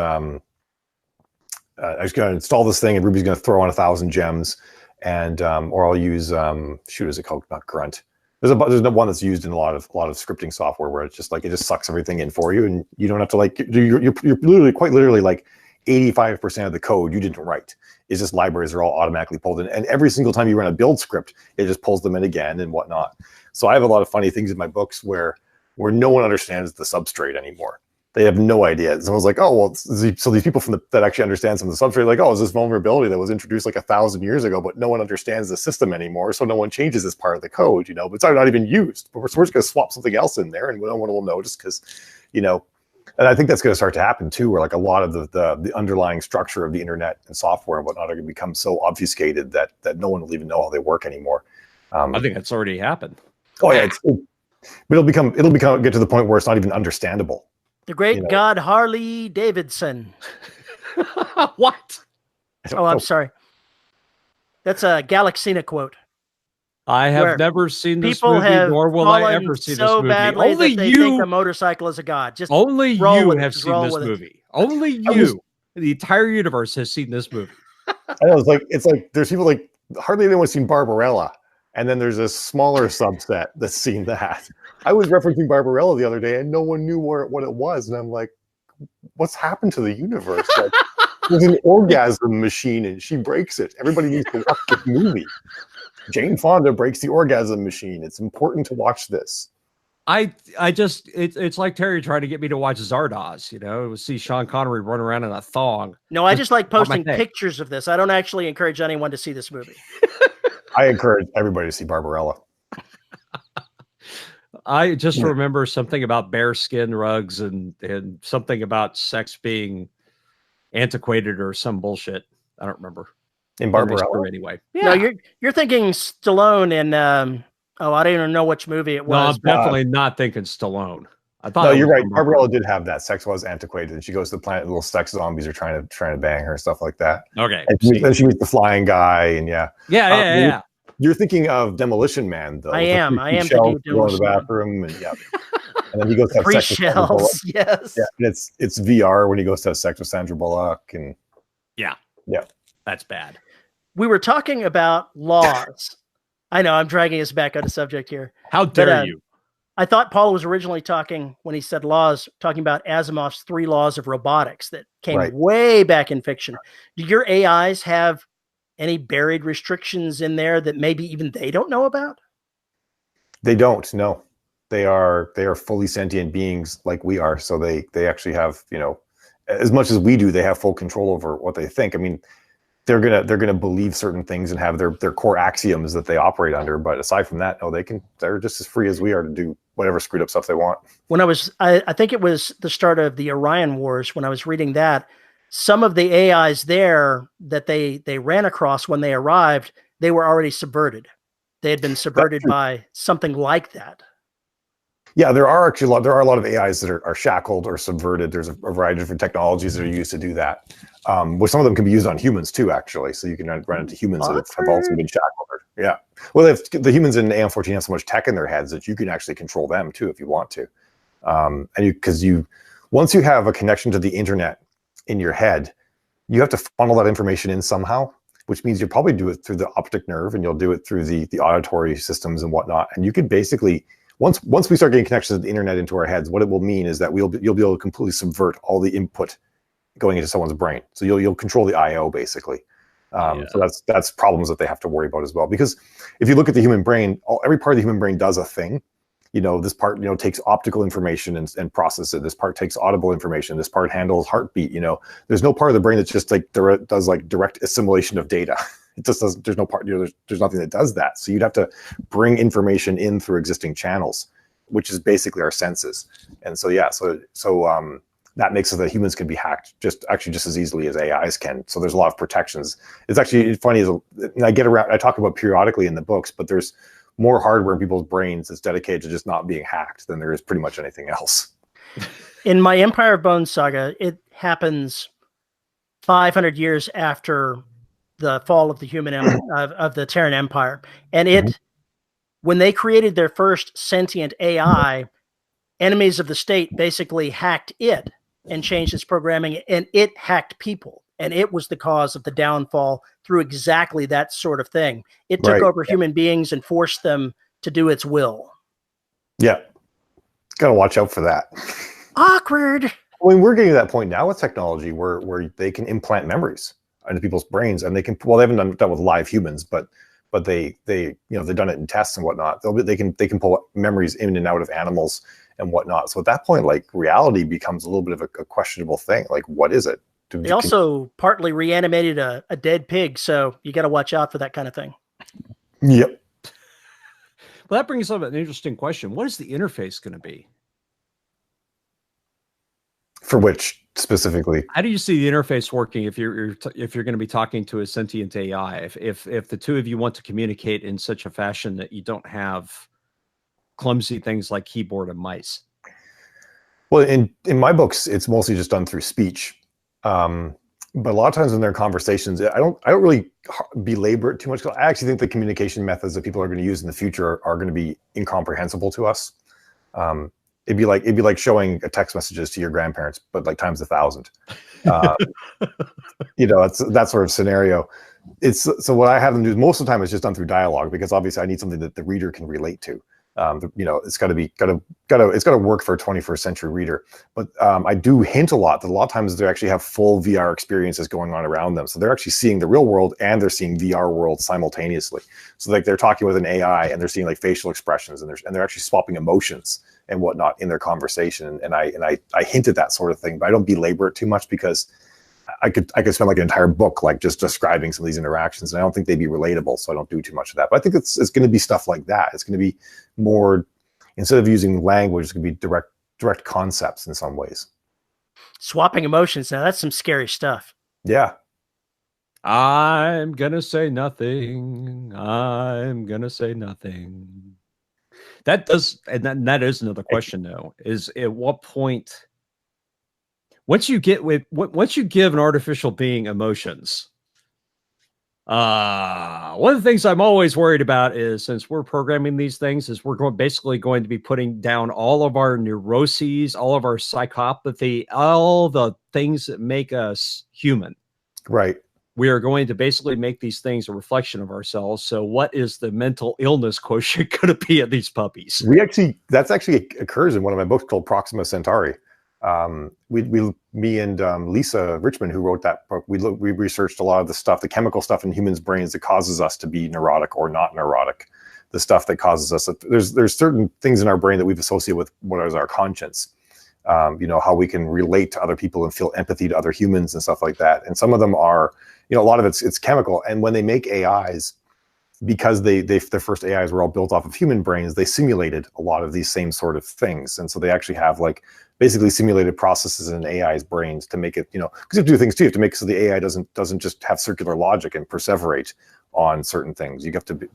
S3: going to install this thing, and Ruby's going to throw on 1,000 gems, and or I'll use is it called? Not Grunt. There's one that's used in a lot of scripting software where it's just like, it just sucks everything in for you, and you don't have to, like, you're literally, quite literally, like 85% of the code you didn't write. It's just libraries are all automatically pulled in, and every single time you run a build script, it just pulls them in again and whatnot. So I have a lot of funny things in my books where no one understands the substrate anymore. They have no idea. Someone's like, oh, well, so these people that actually understand some of the substrate, like, oh, is this vulnerability that was introduced like 1,000 years ago, but no one understands the system anymore, so no one changes this part of the code, but it's not even used. But we're just going to swap something else in there, and no one will notice because, and I think that's going to start to happen too, where like a lot of the underlying structure of the internet and software and whatnot are going to become so obfuscated that no one will even know how they work anymore.
S1: I think that's already happened.
S3: Oh yeah, but it'll get to the point where it's not even understandable.
S2: The great God Harley Davidson.
S1: What?
S2: Oh, I'm sorry. That's a Galaxina quote.
S1: I have never seen this
S2: people
S1: movie, nor will I ever see this movie.
S2: Badly only that they think a motorcycle is a god. Just
S1: only you have seen this movie. Only you. The entire universe has seen this movie.
S3: I know, it's like there's people like hardly anyone's seen Barbarella, and then there's a smaller subset that's seen that. I was referencing Barbarella the other day, and no one knew what it was, and I'm like, what's happened to the universe? Like, there's an orgasm machine, and she breaks it. Everybody needs to watch this movie. Jane Fonda breaks the orgasm machine. It's important to watch this.
S1: It's like Terry trying to get me to watch Zardoz, see Sean Connery run around in a thong.
S2: No, I just like posting pictures of this. I don't actually encourage anyone to see this movie.
S3: I encourage everybody to see Barbarella.
S1: I just remember something about bearskin rugs and something about sex being antiquated or some bullshit. I don't remember.
S3: In Barbarella,
S2: anyway. Yeah. No, you're thinking Stallone in I don't even know which movie it was.
S1: No, I'm definitely not thinking Stallone. I thought.
S3: No, you're right. Barbarella did have that. Sex was antiquated, and she goes to the planet. Little sex zombies are trying to bang her and stuff like that.
S1: Okay.
S3: And then she meets the flying guy, and yeah.
S1: Yeah.
S3: You're thinking of Demolition Man, though.
S2: I
S3: with the
S2: am.
S3: three
S2: I am
S3: shells
S2: thinking of
S3: to go in the
S2: Demolition Man.
S3: bathroom, and yeah, and then he goes to have
S2: Three
S3: sex with Sandra Bullock.
S2: shells. Yes.
S3: Yeah, and it's VR when he goes to have sex with Sandra Bullock, and
S1: Yeah.
S3: yeah,
S1: That's bad.
S2: We were talking about laws. I know I'm dragging us back on the subject here.
S1: How dare you?
S2: I thought Paul was originally talking, when he said laws, talking about Asimov's 3 laws of robotics that came way back in fiction. Do your AIs have any buried restrictions in there that maybe even they don't know about?
S3: They don't. No, they are fully sentient beings like we are. So they actually have, you know, as much as we do, they have full control over what they think. I mean, they're gonna believe certain things and have their core axioms that they operate under. But aside from that, no, they're just as free as we are to do whatever screwed up stuff they want.
S2: When I think it was the start of the Orion Wars, when I was reading that, some of the AIs there that they ran across when they arrived, they were already subverted. They had been subverted by something like that.
S3: Yeah, there are a lot of AIs that are shackled or subverted. There's a variety of different technologies that are used to do that. Which some of them can be used on humans too, actually. So you can run into humans that have also been shackled. Yeah. Well, the humans in AM14 have so much tech in their heads that you can actually control them too if you want to. Because once you have a connection to the internet in your head, you have to funnel that information in somehow, which means you'll probably do it through the optic nerve, and you'll do it through the auditory systems and whatnot. And you could basically, once we start getting connections to the internet into our heads, what it will mean is that you'll be able to completely subvert all the input going into someone's brain. So you'll control the IO basically. So that's problems that they have to worry about as well. Because if you look at the human brain, every part of the human brain does a thing. You know, this part, you know, takes optical information and processes it. This part takes audible information. This part handles heartbeat. You know, there's no part of the brain that just like does like direct assimilation of data. It just doesn't. There's no part. You know, there's nothing that does that. So you'd have to bring information in through existing channels, which is basically our senses. And so yeah, so that makes it that humans can be hacked just as easily as AIs can. So there's a lot of protections. It's actually funny, and I talk about periodically in the books, but there's more hardware in people's brains that's dedicated to just not being hacked than there is pretty much anything else.
S2: In my Empire of Bones saga, it happens 500 years after the fall of the human of the Terran Empire, and when they created their first sentient AI, enemies of the state basically hacked it and changed its programming, and it hacked people, and it was the cause of the downfall through exactly that sort of thing. It took over human beings and forced them to do its will. Yeah,
S3: gotta watch out for that.
S2: Awkward.
S3: I mean, we're getting to that point now with technology where they can implant memories into people's brains, and they can. Well, they haven't done with live humans, but they you know, they've done it in tests and whatnot. They can pull memories in and out of animals and whatnot. So at that point, like, reality becomes a little bit of a questionable thing. Like, what is it?
S2: They also partly reanimated a dead pig, so you got to watch out for that kind of thing.
S3: Yep.
S1: Well, that brings up an interesting question. What is the interface going to be?
S3: For which specifically?
S1: How do you see the interface working if you're going to be talking to a sentient AI? If the two of you want to communicate in such a fashion that you don't have clumsy things like keyboard and mice?
S3: Well, in my books, it's mostly just done through speech. But a lot of times in their conversations, I don't really belabor it too much. I actually think the communication methods that people are going to use in the future are going to be incomprehensible to us. It'd be like showing a text messages to your grandparents, but like times 1,000. You know, it's that sort of scenario. So what I have them do most of the time is just done through dialogue, because obviously I need something that the reader can relate to. You know, it's got to work for a 21st century reader. But I do hint a lot that a lot of times they actually have full VR experiences going on around them. So they're actually seeing the real world and they're seeing VR world simultaneously. So like they're talking with an AI and they're seeing like facial expressions and they're actually swapping emotions and whatnot in their conversation. And I hint at that sort of thing, but I don't belabor it too much, because I could spend like an entire book like just describing some of these interactions, and I don't think they'd be relatable, so I don't do too much of that. But I think it's going to be stuff like that. It's going to be more, instead of using language, it's going to be direct concepts in some ways.
S2: Swapping emotions, now that's some scary stuff.
S3: Yeah.
S1: I'm gonna say nothing. I'm gonna say nothing. That does, and that is another question though, is at what point, once you give an artificial being emotions, One of the things I'm always worried about is, since we're programming these things, is we're basically going to be putting down all of our neuroses, all of our psychopathy, all the things that make us human.
S3: Right.
S1: We are going to basically make these things a reflection of ourselves. So what is the mental illness quotient going to be of these puppies?
S3: That's actually occurs in one of my books called Proxima Centauri. Me and Lisa Richmond, who wrote that book, we researched a lot of the stuff, the chemical stuff in humans' brains that causes us to be neurotic or not neurotic. The stuff that causes us, there's certain things in our brain that we've associated with what is our conscience. How we can relate to other people and feel empathy to other humans and stuff like that. And some of them are, a lot of it's chemical. And when they make AIs, because their first AIs were all built off of human brains, they simulated a lot of these same sort of things. And so they actually have basically simulated processes in AI's brains to make it, because you have to do things too. You have to make so the AI doesn't just have circular logic and perseverate on certain things. You have to be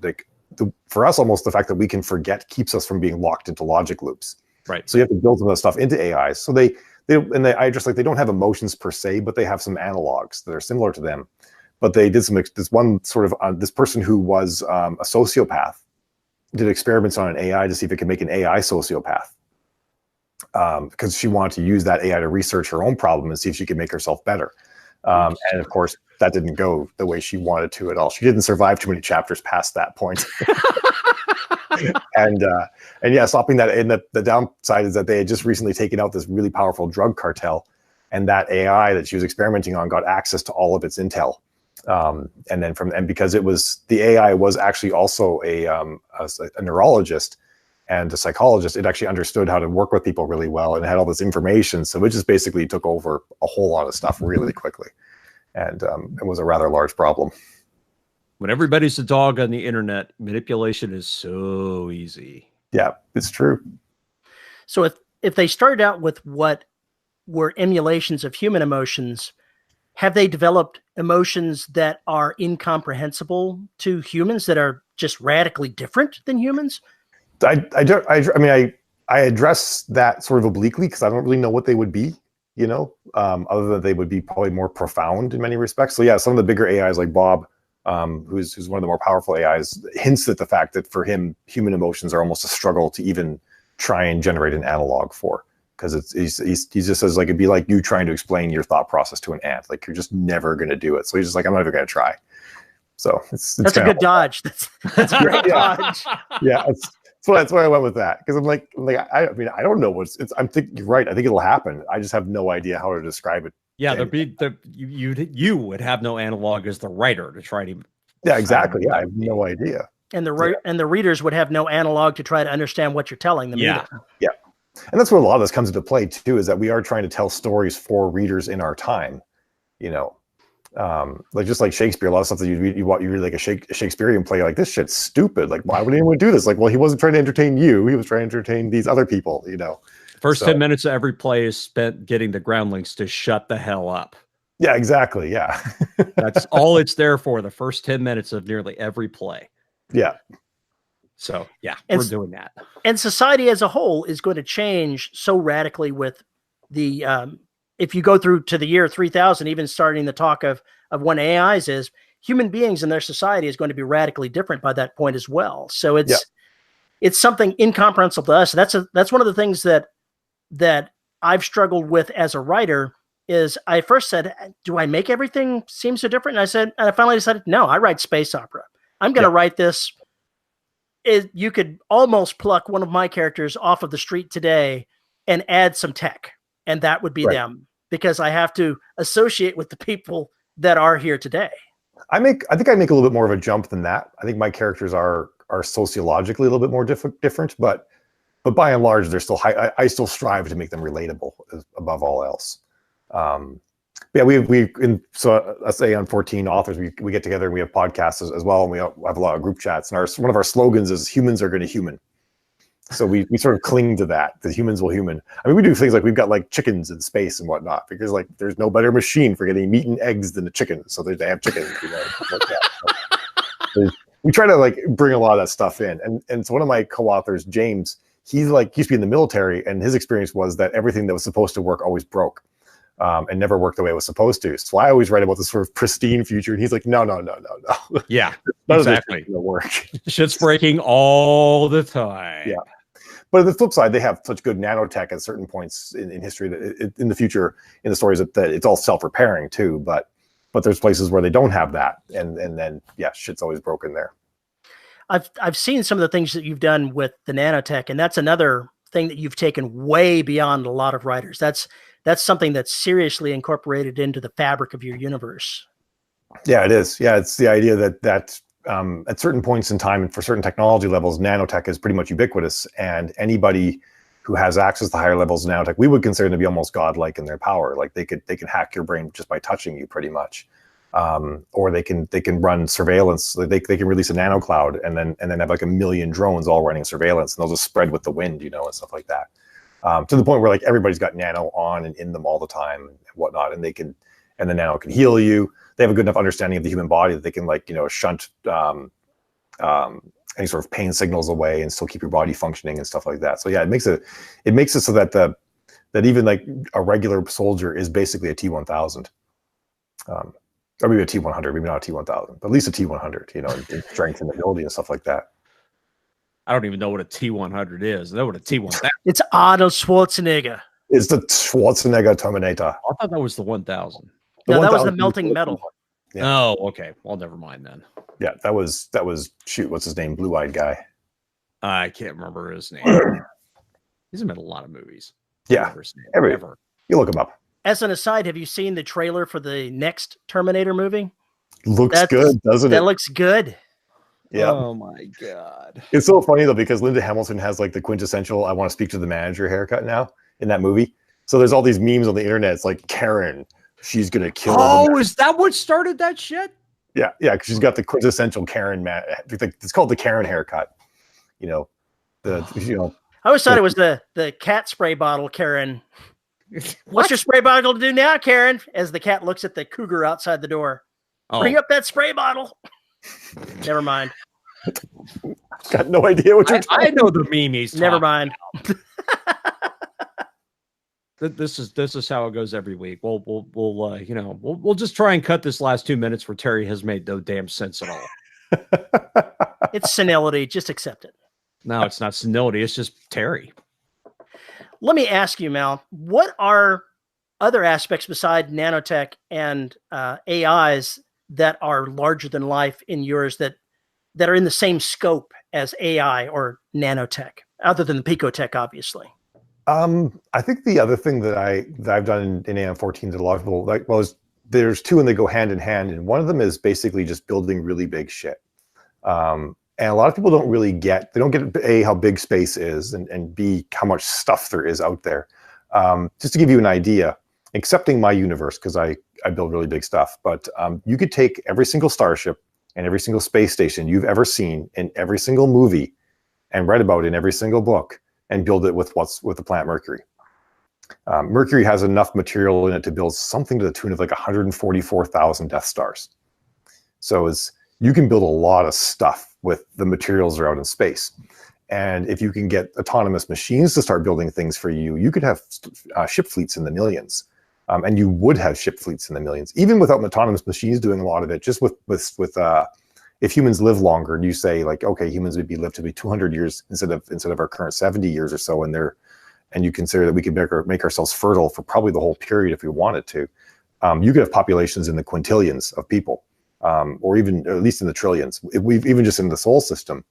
S3: for us, almost the fact that we can forget keeps us from being locked into logic loops.
S1: Right.
S3: So you have to build some of that stuff into AIs. So they don't have emotions per se, but they have some analogs that are similar to them. But they did this person who was a sociopath did experiments on an AI to see if it could make an AI sociopath. Because she wanted to use that AI to research her own problem and see if she could make herself better. And of course, that didn't go the way she wanted to at all. She didn't survive too many chapters past that point. and yeah, stopping that. And the downside is that they had just recently taken out this really powerful drug cartel, and that AI that she was experimenting on got access to all of its intel. And because the AI was actually also a neurologist and a psychologist, it actually understood how to work with people really well and had all this information. So it just basically took over a whole lot of stuff really quickly. And it was a rather large problem.
S1: When everybody's a dog on the internet, manipulation is so easy.
S3: Yeah, it's true.
S2: So if they started out with what were emulations of human emotions, have they developed emotions that are incomprehensible to humans, that are just radically different than humans?
S3: I address that sort of obliquely because I don't really know what they would be, other than they would be probably more profound in many respects. So yeah, some of the bigger AIs like Bob, who's one of the more powerful AIs, hints at the fact that for him, human emotions are almost a struggle to even try and generate an analog for. Because he just says, it'd be like you trying to explain your thought process to an ant. You're just never going to do it. So he's just like, I'm not even going to try. So it's
S2: that's a good dodge. That's a great dodge.
S3: Yeah, that's why I went with that. Because I don't know I'm thinking you're right. I think it'll happen. I just have no idea how to describe it.
S1: Yeah, you would have no analog as the writer to try to.
S3: Yeah, exactly. Yeah, I have no idea.
S2: And the readers would have no analog to try to understand what you're telling them.
S1: Yeah.
S2: Either.
S3: Yeah. And that's where a lot of this comes into play too, is that we are trying to tell stories for readers in our time, just like Shakespeare, a lot of stuff that you read like a Shakespearean play, like, this shit's stupid. Like, why would anyone do this? Like, well, he wasn't trying to entertain you. He was trying to entertain these other people,
S1: First 10 minutes of every play is spent getting the groundlings to shut the hell up.
S3: Yeah, exactly. Yeah.
S1: That's all it's there for, the first 10 minutes of nearly every play.
S3: Yeah.
S1: So yeah, we're doing that.
S2: And society as a whole is going to change so radically with the, if you go through to the year 3000, even starting the talk of when AIs is, human beings and their society is going to be radically different by that point as well. So it's something incomprehensible to us. That's one of the things that I've struggled with as a writer. Is I first said, do I make everything seem so different? And I finally decided, no, I write space opera. I'm going to write this. You could almost pluck one of my characters off of the street today and add some tech, and that would be them, because I have to associate with the people that are here today.
S3: I think I make a little bit more of a jump than that. I think my characters are sociologically a little bit more different, but by and large, they're still high. I still strive to make them relatable above all else. Yeah, so let's say on 14 authors, we get together and we have podcasts as well, and we have a lot of group chats. And one of our slogans is "Humans are going to human." So we sort of cling to that humans will human. I mean, we do things like we've got like chickens in space and whatnot, because like there's no better machine for getting meat and eggs than a chicken. So they have chickens, like that. So we try to like bring a lot of that stuff in. And so one of my co-authors, James, he used to be in the military, and his experience was that everything that was supposed to work always broke. and never worked the way it was supposed to. So I always write about this sort of pristine future, and he's like, no.
S1: Yeah,
S3: None
S1: exactly.
S3: of this is gonna work.
S1: Shit's breaking all the time.
S3: Yeah. But on the flip side, they have such good nanotech at certain points in history that in the future, in the stories, that it's all self-repairing too. But there's places where they don't have that, and then shit's always broken there.
S2: I've seen some of the things that you've done with the nanotech, and that's another thing that you've taken way beyond a lot of writers. That's something that's seriously incorporated into the fabric of your universe. Yeah,
S3: it is. Yeah, it's the idea that at certain points in time and for certain technology levels, nanotech is pretty much ubiquitous, and anybody who has access to higher levels of nanotech, we would consider them to be almost godlike in their power. Like they could hack your brain just by touching you, pretty much, or they can run surveillance. They can release a nano cloud and then have like 1 million drones all running surveillance, and they'll just spread with the wind, and stuff like that. To the point where like everybody's got nano on and in them all the time and whatnot, and the nano can heal you. They have a good enough understanding of the human body that they can shunt any sort of pain signals away and still keep your body functioning and stuff like that. So yeah, it makes it so that even like a regular soldier is basically a T-1000, or maybe a T-100, maybe not a T-1000, but at least a T-100, in strength and ability and stuff like that.
S1: I don't even know what a T-100 is. I know what a T-1000.
S2: It's Arnold Schwarzenegger.
S3: It's the Schwarzenegger Terminator.
S1: I thought that was the 1000.
S2: No, that was the melting metal.
S1: Yeah. Oh, okay. Well, never mind then.
S3: Yeah, that was shoot. What's his name? Blue-eyed guy.
S1: I can't remember his name. He's been in a lot of movies.
S3: Yeah, ever. You look him up.
S2: As an aside, have you seen the trailer for the next Terminator movie?
S3: Looks good, doesn't it?
S2: That looks good.
S3: Yeah.
S1: Oh my god.
S3: It's so funny though, because Linda Hamilton has like the quintessential "I want to speak to the manager" haircut now in that movie. So there's all these memes on the internet. It's like Karen, she's gonna kill.
S1: Oh, is that what started that shit?
S3: Yeah, because she's got the quintessential Karen man. It's called the Karen haircut. I
S2: always thought it was the cat spray bottle, Karen. What's your spray bottle to do now, Karen? As the cat looks at the cougar outside the door. Oh. Bring up that spray bottle. Never mind.
S3: Got no idea what you're talking.
S1: I know the meme he's
S2: Never mind.
S1: This is how it goes every week. We'll just try and cut this last 2 minutes where Terry has made no damn sense at all.
S2: It's senility. Just accept it.
S1: No, it's not senility. It's just Terry.
S2: Let me ask you, Mal, what are other aspects beside nanotech and AIs that are larger than life in yours that are in the same scope as AI or nanotech, other than the picotech, obviously?
S3: I think the other thing that I've done in AM14 that a lot of people like, well, there's two and they go hand in hand, and one of them is basically just building really big shit. And a lot of people don't really get, they don't get A, how big space is, and B, how much stuff there is out there. Just to give you an idea, accepting my universe, because I build really big stuff, but you could take every single starship and every single space station you've ever seen in every single movie and read about in every single book and build it with the planet Mercury. Mercury has enough material in it to build something to the tune of like 144,000 Death Stars. So you can build a lot of stuff with the materials that are out in space. And if you can get autonomous machines to start building things for you, you could have ship fleets in the millions. And you would have ship fleets in the millions, even without autonomous machines doing a lot of it. Just with if humans live longer, and you say like, okay, humans would live to be 200 years instead of our current 70 years or so, and you consider that we could make ourselves fertile for probably the whole period if we wanted to, you could have populations in the quintillions of people, or even at least in the trillions. We've even just in the solar system,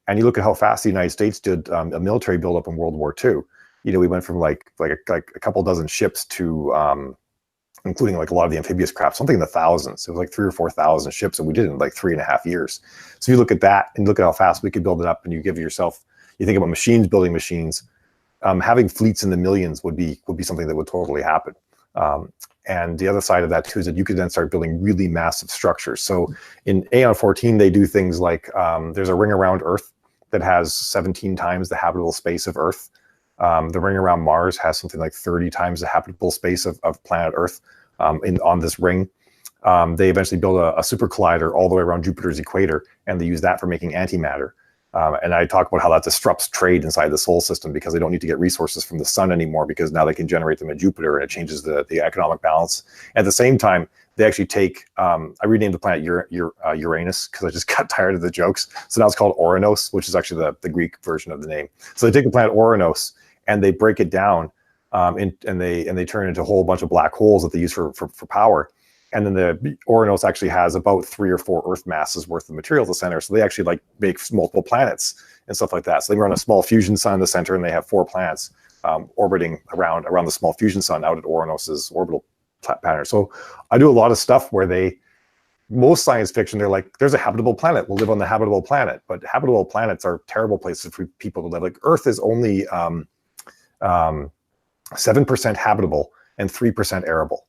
S3: and you look at how fast the United States did a military buildup in World War II. We went from like a couple dozen ships to, including like a lot of the amphibious craft, something in the thousands. It was like 3,000 or 4,000 ships, and we did it in like 3.5 years. So if you look at that and look at how fast we could build it up, and you think about machines building machines, having fleets in the millions would be something that would totally happen. And the other side of that too is that you could then start building really massive structures. So in Aeon 14, they do things like there's a ring around Earth that has 17 times the habitable space of Earth. The ring around Mars has something like 30 times the habitable space of planet Earth on this ring. They eventually build a super collider all the way around Jupiter's equator, and they use that for making antimatter. And I talk about how that disrupts trade inside the Sol system because they don't need to get resources from the sun anymore because now they can generate them at Jupiter, and it changes the economic balance. At the same time, they actually take, I renamed the planet Uranus because I just got tired of the jokes. So now it's called Oranos, which is actually the Greek version of the name. So they take the planet Oranos and they break it down, and they turn it into a whole bunch of black holes that they use for power. And then the Oranos actually has about 3 or 4 Earth masses worth of material at the center. So they actually like make multiple planets and stuff like that. So they run a small fusion sun in the center, and they have 4 planets orbiting around the small fusion sun out at Oranos's orbital pattern. So I do a lot of stuff where most science fiction, they're like, there's a habitable planet. We'll live on the habitable planet. But habitable planets are terrible places for people to live. Like Earth is only 7% habitable and 3% arable.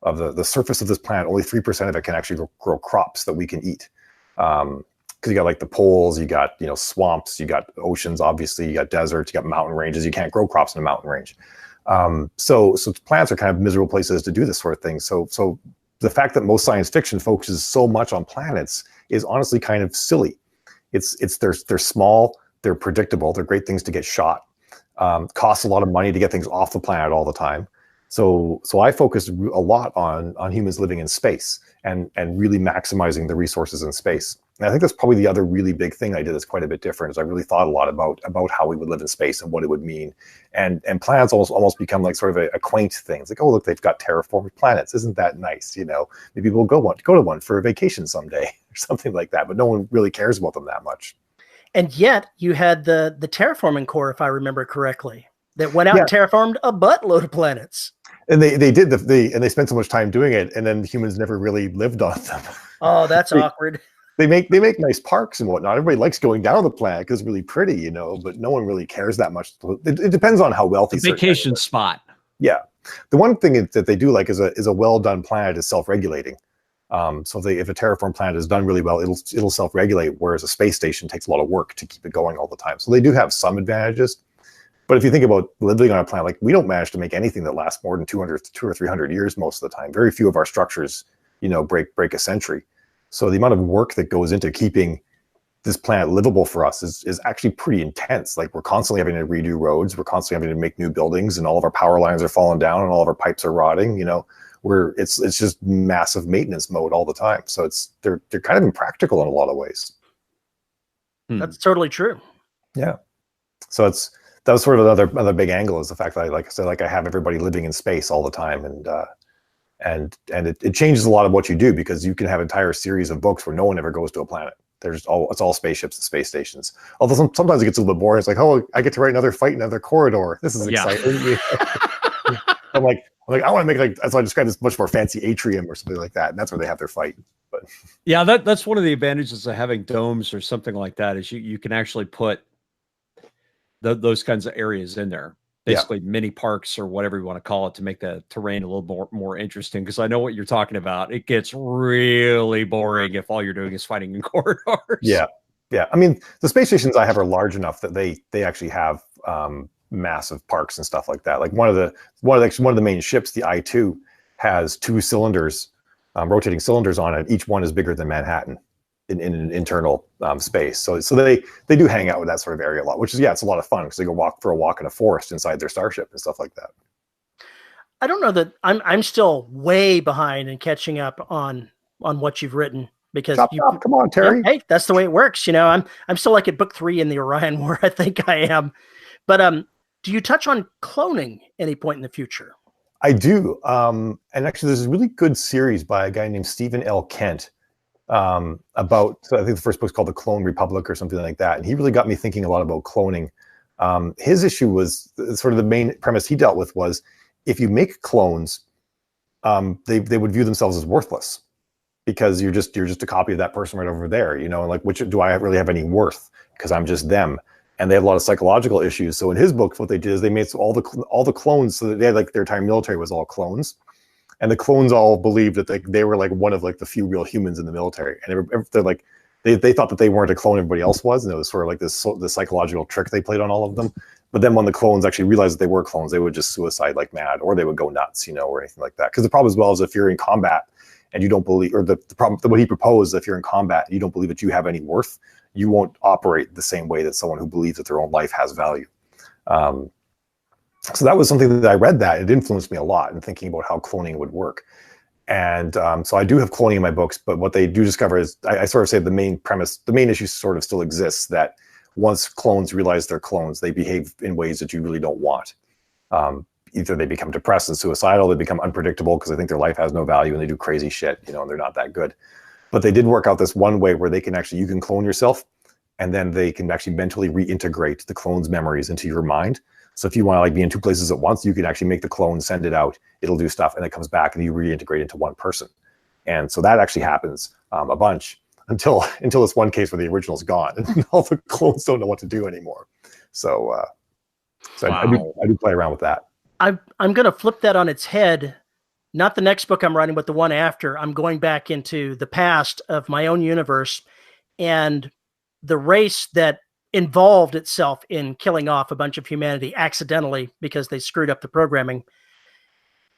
S3: Of the surface of this planet, only 3% of it can actually grow crops that we can eat. Because you got like the poles, you got swamps, you got oceans, obviously, you got deserts, you got mountain ranges. You can't grow crops in a mountain range. So plants are kind of miserable places to do this sort of thing. So the fact that most science fiction focuses so much on planets is honestly kind of silly. They're small, they're predictable, they're great things to get shot. Costs a lot of money to get things off the planet all the time. So I focused a lot on humans living in space and really maximizing the resources in space. And I think that's probably the other really big thing I did that's quite a bit different, is I really thought a lot about how we would live in space and what it would mean. And planets almost become like sort of a quaint thing. It's like, oh, look, they've got terraformed planets. Isn't that nice? Maybe we'll go to one for a vacation someday or something like that. But no one really cares about them that much.
S2: And yet you had the terraforming core, if I remember correctly, that went out and terraformed a buttload of planets.
S3: And they spent so much time doing it, and then humans never really lived on them.
S2: Oh, that's awkward.
S3: They make nice parks and whatnot. Everybody likes going down the planet because it's really pretty, but no one really cares that much. It depends on how wealthy.
S1: Vacation spot.
S3: Yeah, the one thing that they do like is a well done planet is self-regulating. So if a terraform planet is done really well, it'll self-regulate, whereas a space station takes a lot of work to keep it going all the time. So they do have some advantages. But if you think about living on a planet, like we don't manage to make anything that lasts more than 200 or 300 years most of the time. Very few of our structures, break a century. So the amount of work that goes into keeping this planet livable for us is actually pretty intense. Like we're constantly having to redo roads, we're constantly having to make new buildings, and all of our power lines are falling down, and all of our pipes are rotting. It's just massive maintenance mode all the time. So they're kind of impractical in a lot of ways.
S2: That's totally true.
S3: Yeah. So that was sort of another big angle, is the fact that I have everybody living in space all the time, and it changes a lot of what you do, because you can have an entire series of books where no one ever goes to a planet. It's all spaceships and space stations. Although sometimes it gets a little bit boring. It's like, oh, I get to write another corridor. This is exciting. I'm like, I want to make so I describe this much more fancy atrium or something like that, and that's where they have their fight. But
S1: yeah, that's one of the advantages of having domes or something like that, is you can actually put those kinds of areas in there, basically mini parks or whatever you want to call it, to make the terrain a little more interesting. Because I know what you're talking about. It gets really boring if all you're doing is fighting in corridors.
S3: Yeah. I mean, the space stations I have are large enough that they actually have massive parks and stuff like that. Like one of the main ships, the I-2, has 2 cylinders, rotating cylinders on it. Each one is bigger than Manhattan in an internal space. So they do hang out with that sort of area a lot, which is, it's a lot of fun, because they go for a walk in a forest inside their starship and stuff like that.
S2: I don't know that I'm still way behind and catching up on what you've written, because
S3: come on, Terry.
S2: Hey, that's the way it works. I'm still like at book 3 in the Orion War, I think I am. But do you touch on cloning any point in the future?
S3: I do. And actually, there's a really good series by a guy named Stephen L. Kent about, I think the first book's called The Clone Republic or something like that. And he really got me thinking a lot about cloning. His issue was, sort of the main premise he dealt with was, if you make clones, they would view themselves as worthless, because you're just a copy of that person right over there, and like, which do I really have any worth, because I'm just them. And they have a lot of psychological issues. So in his book, what they did is they made all the clones, so that they had like their entire military was all clones. And the clones all believed that they were like one of like the few real humans in the military. And they're like, they thought that they weren't a clone, everybody else was. And it was sort of like this psychological trick they played on all of them. But then when the clones actually realized that they were clones, they would just suicide like mad, or they would go nuts, or anything like that. Because the problem as well is, if you're in combat and you don't believe, or the problem, what he proposed, if you're in combat and you don't believe that you have any worth, you won't operate the same way that someone who believes that their own life has value. So that was something that I read that it influenced me a lot in thinking about how cloning would work. And so I do have cloning in my books, but what they do discover is, I sort of say the main premise, the main issue sort of still exists, that once clones realize they're clones, they behave in ways that you really don't want. Either they become depressed and suicidal, they become unpredictable because they think their life has no value and they do crazy shit, you know, and they're not that good. But they did work out this one way where they can actually, you can clone yourself, and then they can actually mentally reintegrate the clone's memories into your mind. So if you want to like be in two places at once, you can actually make the clone, send it out, it'll do stuff, and it comes back and you reintegrate into one person. And so that actually happens a bunch until this one case where the original's gone and all the clones don't know what to do anymore. So, wow. I do play around with that.
S2: I'm going to flip that on its head. Not the next book I'm writing, but the one after. I'm going back into the past of my own universe, and the race that involved itself in killing off a bunch of humanity accidentally because they screwed up the programming.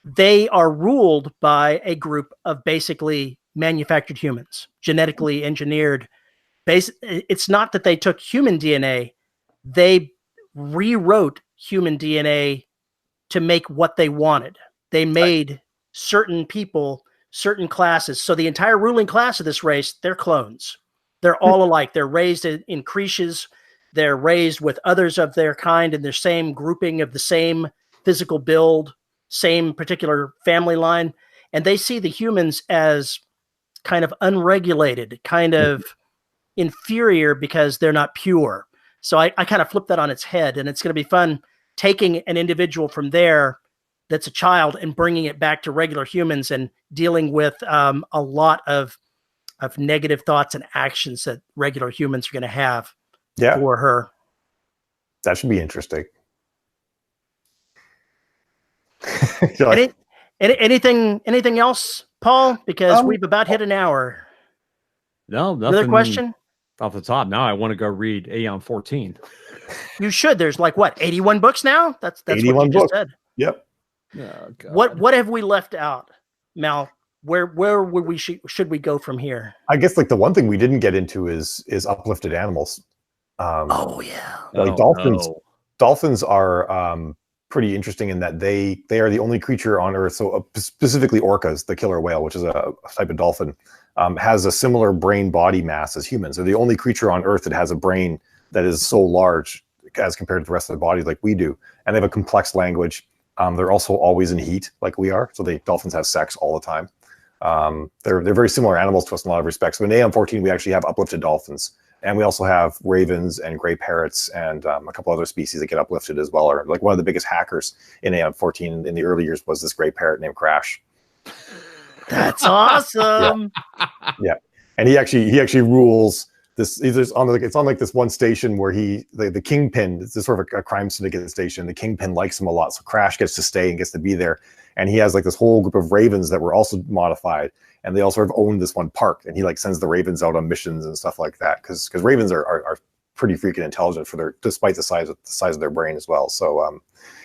S2: They are ruled by a group of basically manufactured humans, genetically engineered. It's not that they took human DNA. They rewrote human DNA to make what they wanted. They made certain people, certain classes. So the entire ruling class of this race, they're clones. They're all alike. They're raised in creches. They're raised with others of their kind in their same grouping of the same physical build, same particular family line. And they see the humans as kind of unregulated, kind of inferior because they're not pure. So I kind of flip that on its head, and it's going to be fun taking an individual from there that's a child and bringing it back to regular humans and dealing with a lot of negative thoughts and actions that regular humans are going to have for her.
S3: That should be interesting.
S2: Anything else, Paul? Because we've about hit an hour.
S1: No, nothing.
S2: Another question?
S1: Off the top. Now I want to go read Aeon 14.
S2: You should. There's like what, 81 books now? That's 81 what you just said.
S3: Yep.
S1: Oh, God.
S2: What have we left out, Mal? Where would we should we go from here?
S3: I guess like the one thing we didn't get into is uplifted animals. Like dolphins. No. Dolphins are pretty interesting in that they are the only creature on Earth. So specifically orcas, the killer whale, which is a type of dolphin, has a similar brain body mass as humans. They're the only creature on Earth that has a brain that is so large as compared to the rest of the body like we do. And they have a complex language. They're also always in heat like we are. So dolphins have sex all the time. They're very similar animals to us in a lot of respects. So in Aeon 14, we actually have uplifted dolphins. And we also have ravens and gray parrots and a couple other species that get uplifted as well. Or like one of the biggest hackers in Aeon 14 in the early years was this gray parrot named Crash.
S2: That's awesome.
S3: Yeah. And he actually rules this. It's on like this one station where the kingpin, it's sort of a crime syndicate station. The kingpin likes him a lot. So Crash gets to stay and gets to be there. And he has like this whole group of ravens that were also modified. And they all sort of own this one park, and he like sends the ravens out on missions and stuff like that because ravens are pretty freaking intelligent despite the size of their brain as well. So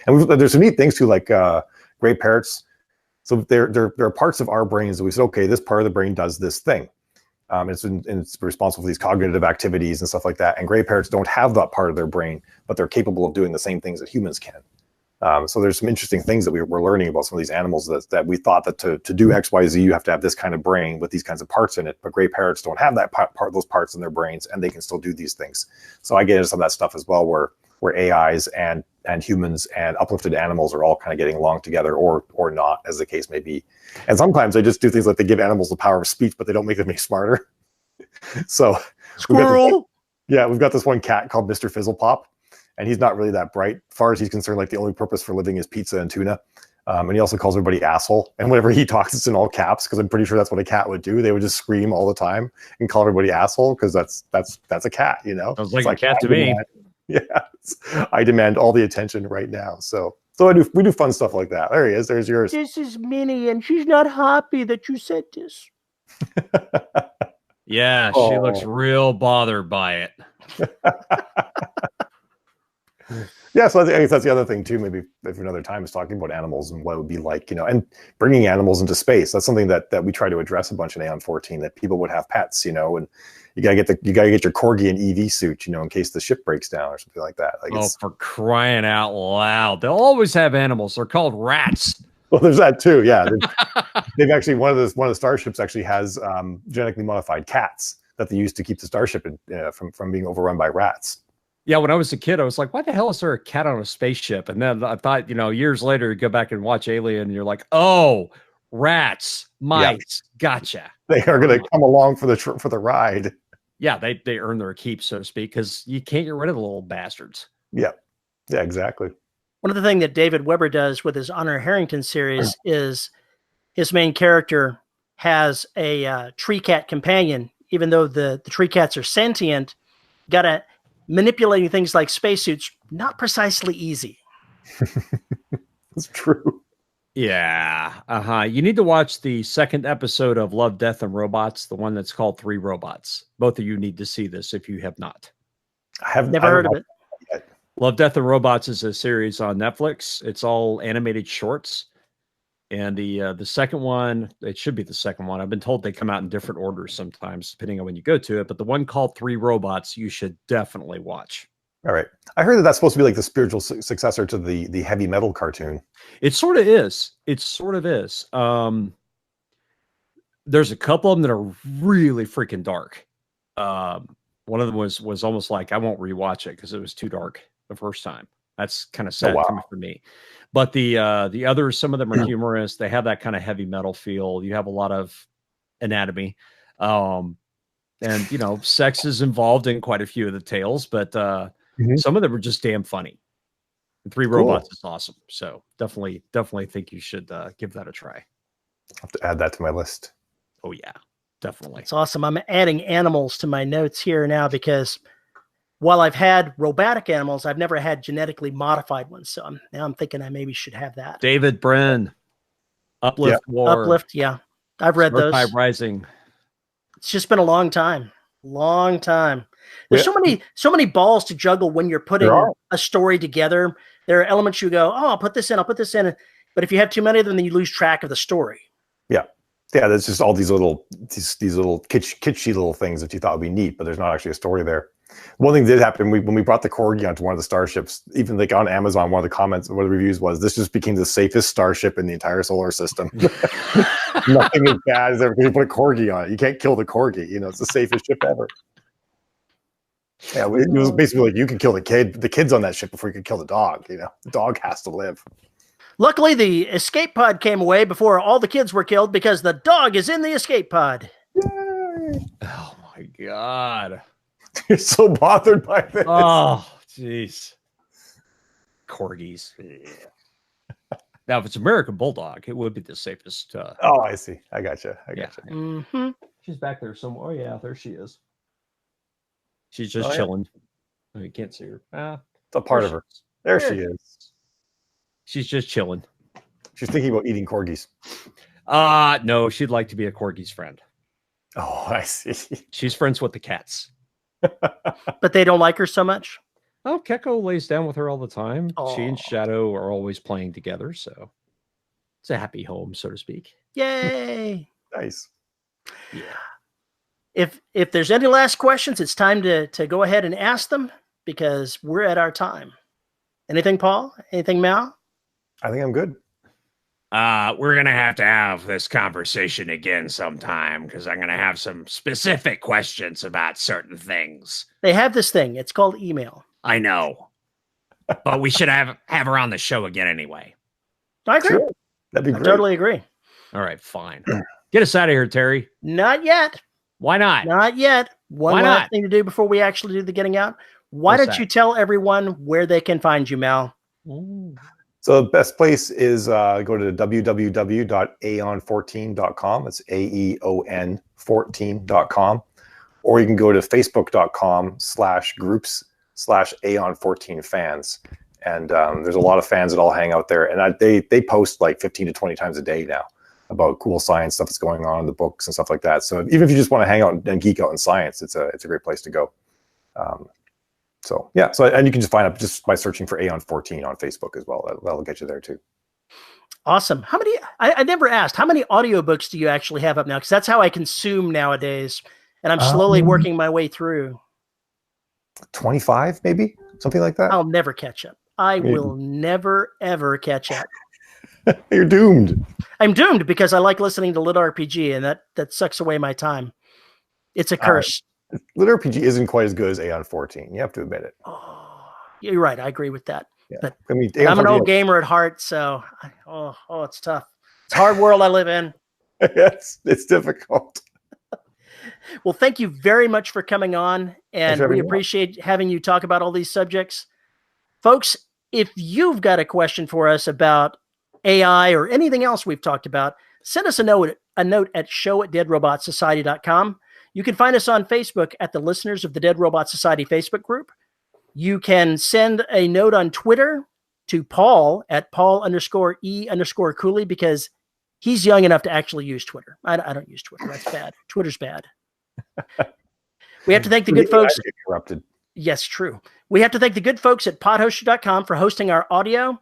S3: and there's some neat things too, like gray parrots. So there are parts of our brains that we said, okay, this part of the brain does this thing. It's responsible for these cognitive activities and stuff like that. And gray parrots don't have that part of their brain, but they're capable of doing the same things that humans can. So there's some interesting things that we're learning about some of these animals that we thought that to do X, Y, Z, you have to have this kind of brain with these kinds of parts in it. But gray parrots don't have that those parts in their brains, and they can still do these things. So I get into some of that stuff as well, where AIs and humans and uplifted animals are all kind of getting along together, or not, as the case may be. And sometimes they just do things like they give animals the power of speech, but they don't make them any smarter. So
S2: squirrel.
S3: We've got this one cat called Mr. Fizzlepop. And he's not really that bright. As far as he's concerned, like the only purpose for living is pizza and tuna. And he also calls everybody asshole. And whenever he talks, it's in all caps, because I'm pretty sure that's what a cat would do. They would just scream all the time and call everybody asshole, because that's a cat, you know?
S1: Sounds like a cat to me.
S3: I demand all the attention right now. So we do fun stuff like that. There he is. There's yours.
S2: This is Minnie, and she's not happy that you said this.
S1: Yeah, she looks real bothered by it.
S3: Yeah, so I guess that's the other thing too. Maybe if another time is talking about animals and what it would be like, and bringing animals into space. That's something that we try to address a bunch in Aeon 14. That people would have pets, and you gotta get your corgi and EV suit, in case the ship breaks down or something like that. Like,
S1: oh, for crying out loud! They'll always have animals. They're called rats.
S3: Well, there's that too. Yeah, they've actually one of the starships actually has genetically modified cats that they use to keep the starship from being overrun by rats.
S1: Yeah, when I was a kid, I was like, why the hell is there a cat on a spaceship? And then I thought, years later, you go back and watch Alien, and you're like, oh, rats, mice, gotcha.
S3: They are going to come along for the ride.
S1: Yeah, they earn their keep, so to speak, because you can't get rid of the little bastards.
S3: Yeah, exactly.
S2: One of the things that David Weber does with his Honor Harrington series is his main character has a tree cat companion. Even though the tree cats are sentient, gotta manipulating things like spacesuits, not precisely easy.
S3: It's true.
S1: Yeah. You need to watch the second episode of Love, Death, and Robots, the one that's called 3 Robots. Both of you need to see this if you have not.
S3: I have
S2: never heard of it.
S3: Yet.
S1: Love, Death, and Robots is a series on Netflix. It's all animated shorts. And the second one, it should be the second one. I've been told they come out in different orders sometimes, depending on when you go to it. But the one called 3 Robots, you should definitely watch.
S3: All right. I heard that's supposed to be like the spiritual successor to the heavy metal cartoon.
S1: It sort of is. There's a couple of them that are really freaking dark. One of them was almost like, I won't rewatch it because it was too dark the first time. That's kind of sad for me. But the others, some of them are humorous. They have that kind of heavy metal feel. You have a lot of anatomy. And, sex is involved in quite a few of the tales, but some of them are just damn funny. And 3 Robots is awesome. So definitely think you should give that a try.
S3: I'll have to add that to my list.
S1: Oh, yeah, definitely.
S2: It's awesome. I'm adding animals to my notes here now because while I've had robotic animals, I've never had genetically modified ones. So now I'm thinking I maybe should have that.
S1: David Brin, Uplift War.
S2: Uplift, yeah. I've read those.
S1: Rising.
S2: It's just been a long time. There's so many balls to juggle when you're putting a story together. There are elements you go, oh, I'll put this in. But if you have too many of them, then you lose track of the story.
S3: Yeah, there's just all these little kitschy little things that you thought would be neat, but there's not actually a story there. One thing did happen when we brought the corgi onto one of the starships. Even like on Amazon, one of the comments, one of the reviews was, "This just became the safest starship in the entire solar system." Nothing as bad as ever. You put a corgi on it, you can't kill the corgi. It's the safest ship ever. Yeah, it was basically like you can kill the kids on that ship before you can kill the dog. The dog has to live.
S2: Luckily, the escape pod came away before all the kids were killed because the dog is in the escape pod.
S3: Yay.
S1: Oh my God.
S3: You're so bothered by this.
S1: Oh, jeez. Corgis. Yeah. Now, if it's American Bulldog, it would be the safest.
S3: Oh, I see. I gotcha.
S2: Mm-hmm.
S1: She's back there somewhere. Oh, yeah, there she is. She's just chilling. Oh, you can't see her.
S3: It's a part of her. There she is.
S1: She's just chilling.
S3: She's thinking about eating corgis.
S1: No, she'd like to be a corgi's friend.
S3: Oh, I see.
S1: She's friends with the cats.
S2: But they don't like her so much?
S1: Oh, Keko lays down with her all the time.
S2: Aww.
S1: She and Shadow are always playing together, so it's a happy home, so to speak.
S2: Yay!
S3: Nice.
S1: Yeah.
S2: If there's any last questions, it's time to go ahead and ask them because we're at our time. Anything, Paul? Anything, Mal?
S3: I think I'm good.
S1: We're going to have this conversation again sometime because I'm going to have some specific questions about certain things.
S2: They have this thing. It's called email.
S1: I know. But we should have her on the show again anyway.
S2: I agree.
S3: Sure. That'd be great.
S2: I totally agree.
S1: All right, fine. Get us out of here, Terry.
S2: Not yet.
S1: Why not?
S2: Not yet. One last thing to do before we actually do the getting out. Why don't you tell everyone where they can find you, Mal?
S1: Ooh.
S3: So the best place is go to www.aeon14.com. It's AEON14.com. Or you can go to facebook.com/groups/Aeon14fans. And there's a lot of fans that all hang out there. And they post like 15 to 20 times a day now about cool science stuff that's going on in the books and stuff like that. So even if you just want to hang out and geek out in science, it's a great place to go. So yeah, and you can just find up just by searching for Aeon 14 on Facebook as well. That'll get you there too.
S2: Awesome. How many, I never asked, how many audiobooks do you actually have up now? Because that's how I consume nowadays. And I'm slowly working my way through.
S3: 25, maybe? Something like that?
S2: I'll never catch up. I will never, ever catch up.
S3: You're doomed.
S2: I'm doomed because I like listening to Lit RPG, and that sucks away my time. It's a curse.
S3: Lit RPG isn't quite as good as Aeon 14. You have to admit it.
S2: Oh, you're right. I agree with that.
S3: Yeah.
S2: But
S3: I mean,
S2: I'm an old gamer at heart, so it's tough. It's a hard world I live in.
S3: it's difficult.
S2: Well, thank you very much for coming on, and we appreciate having you talk about all these subjects. Folks, if you've got a question for us about AI or anything else we've talked about, send us a note at show@deadrobotsociety.com. You can find us on Facebook at the Listeners of the Dead Robot Society Facebook group. You can send a note on Twitter to Paul at Paul_E_Cooley, because he's young enough to actually use Twitter. I don't use Twitter. That's bad. Twitter's bad. We have to thank the good folks.
S3: Corrupted.
S2: Yes, true. We have to thank the good folks at podhoster.com for hosting our audio.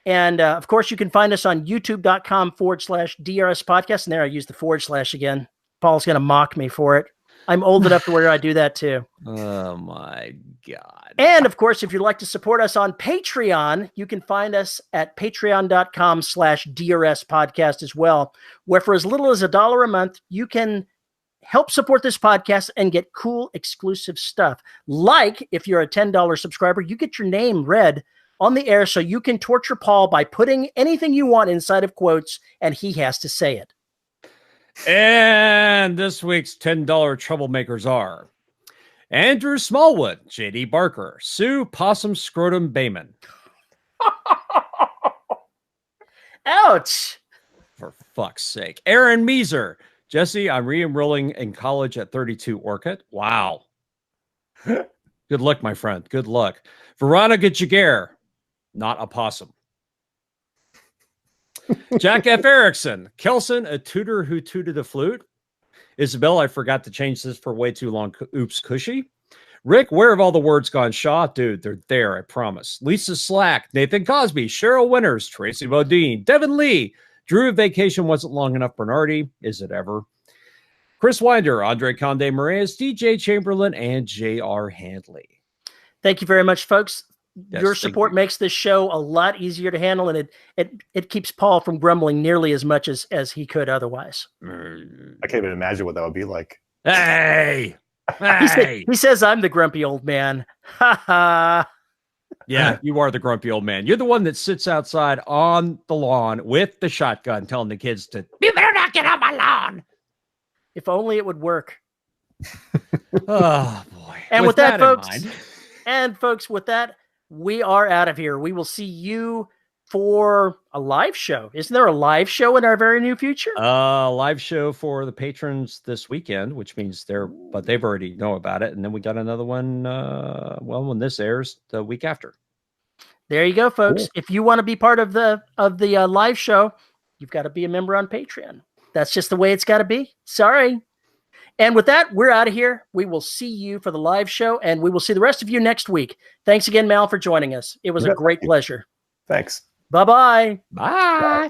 S2: And of course, you can find us on youtube.com/DRS podcast. And there I used the / again. Paul's going to mock me for it. I'm old enough to where I do that too.
S1: Oh my God.
S2: And of course, if you'd like to support us on Patreon, you can find us at patreon.com/DRS podcast as well, where for as little as $1 a month, you can help support this podcast and get cool exclusive stuff. Like if you're a $10 subscriber, you get your name read on the air so you can torture Paul by putting anything you want inside of quotes and he has to say it.
S1: And this week's $10 troublemakers are Andrew Smallwood, J.D. Barker, Sue Possum Scrotum Bayman.
S2: Ouch.
S1: For fuck's sake. Aaron Meeser. Jesse, I'm re-enrolling in college at 32 Orchid. Wow. Good luck, my friend. Good luck. Veronica Jaguar. Not a possum. Jack F. Erickson. Kelson, a tutor who tooted a flute. Isabel, I forgot to change this for way too long. Oops, cushy. Rick, where have all the words gone? Shaw, dude, they're there, I promise. Lisa Slack, Nathan Cosby, Cheryl Winters, Tracy Bodine, Devin Lee, Drew, vacation wasn't long enough, Bernardi, is it ever? Chris Winder, Andre Conde Moraes, DJ Chamberlain, and J.R. Handley.
S2: Thank you very much, folks.
S1: Yes,
S2: your support makes this show a lot easier to handle, and it keeps Paul from grumbling nearly as much as he could otherwise.
S3: I can't even imagine what that would be like.
S1: Hey!
S2: He says I'm the grumpy old man. Ha ha.
S1: Yeah, you are the grumpy old man. You're the one that sits outside on the lawn with the shotgun telling the kids to, you better not get on my lawn.
S2: If only it would work.
S1: Oh, boy.
S2: And with that, folks, with that, we are out of here. We will see you for a live show. Isn't there a live show in our very near future?
S1: Live show for the patrons this weekend, which means they've already know about it. And then we got another one, when this airs, the week after.
S2: There you go, folks. Cool. If you want to be part of the live show, you've got to be a member on Patreon. That's just the way it's got to be. Sorry. And with that, we're out of here. We will see you for the live show, and we will see the rest of you next week. Thanks again, Mal, for joining us. It was a great pleasure.
S3: Thanks.
S2: Bye-bye.
S1: Bye.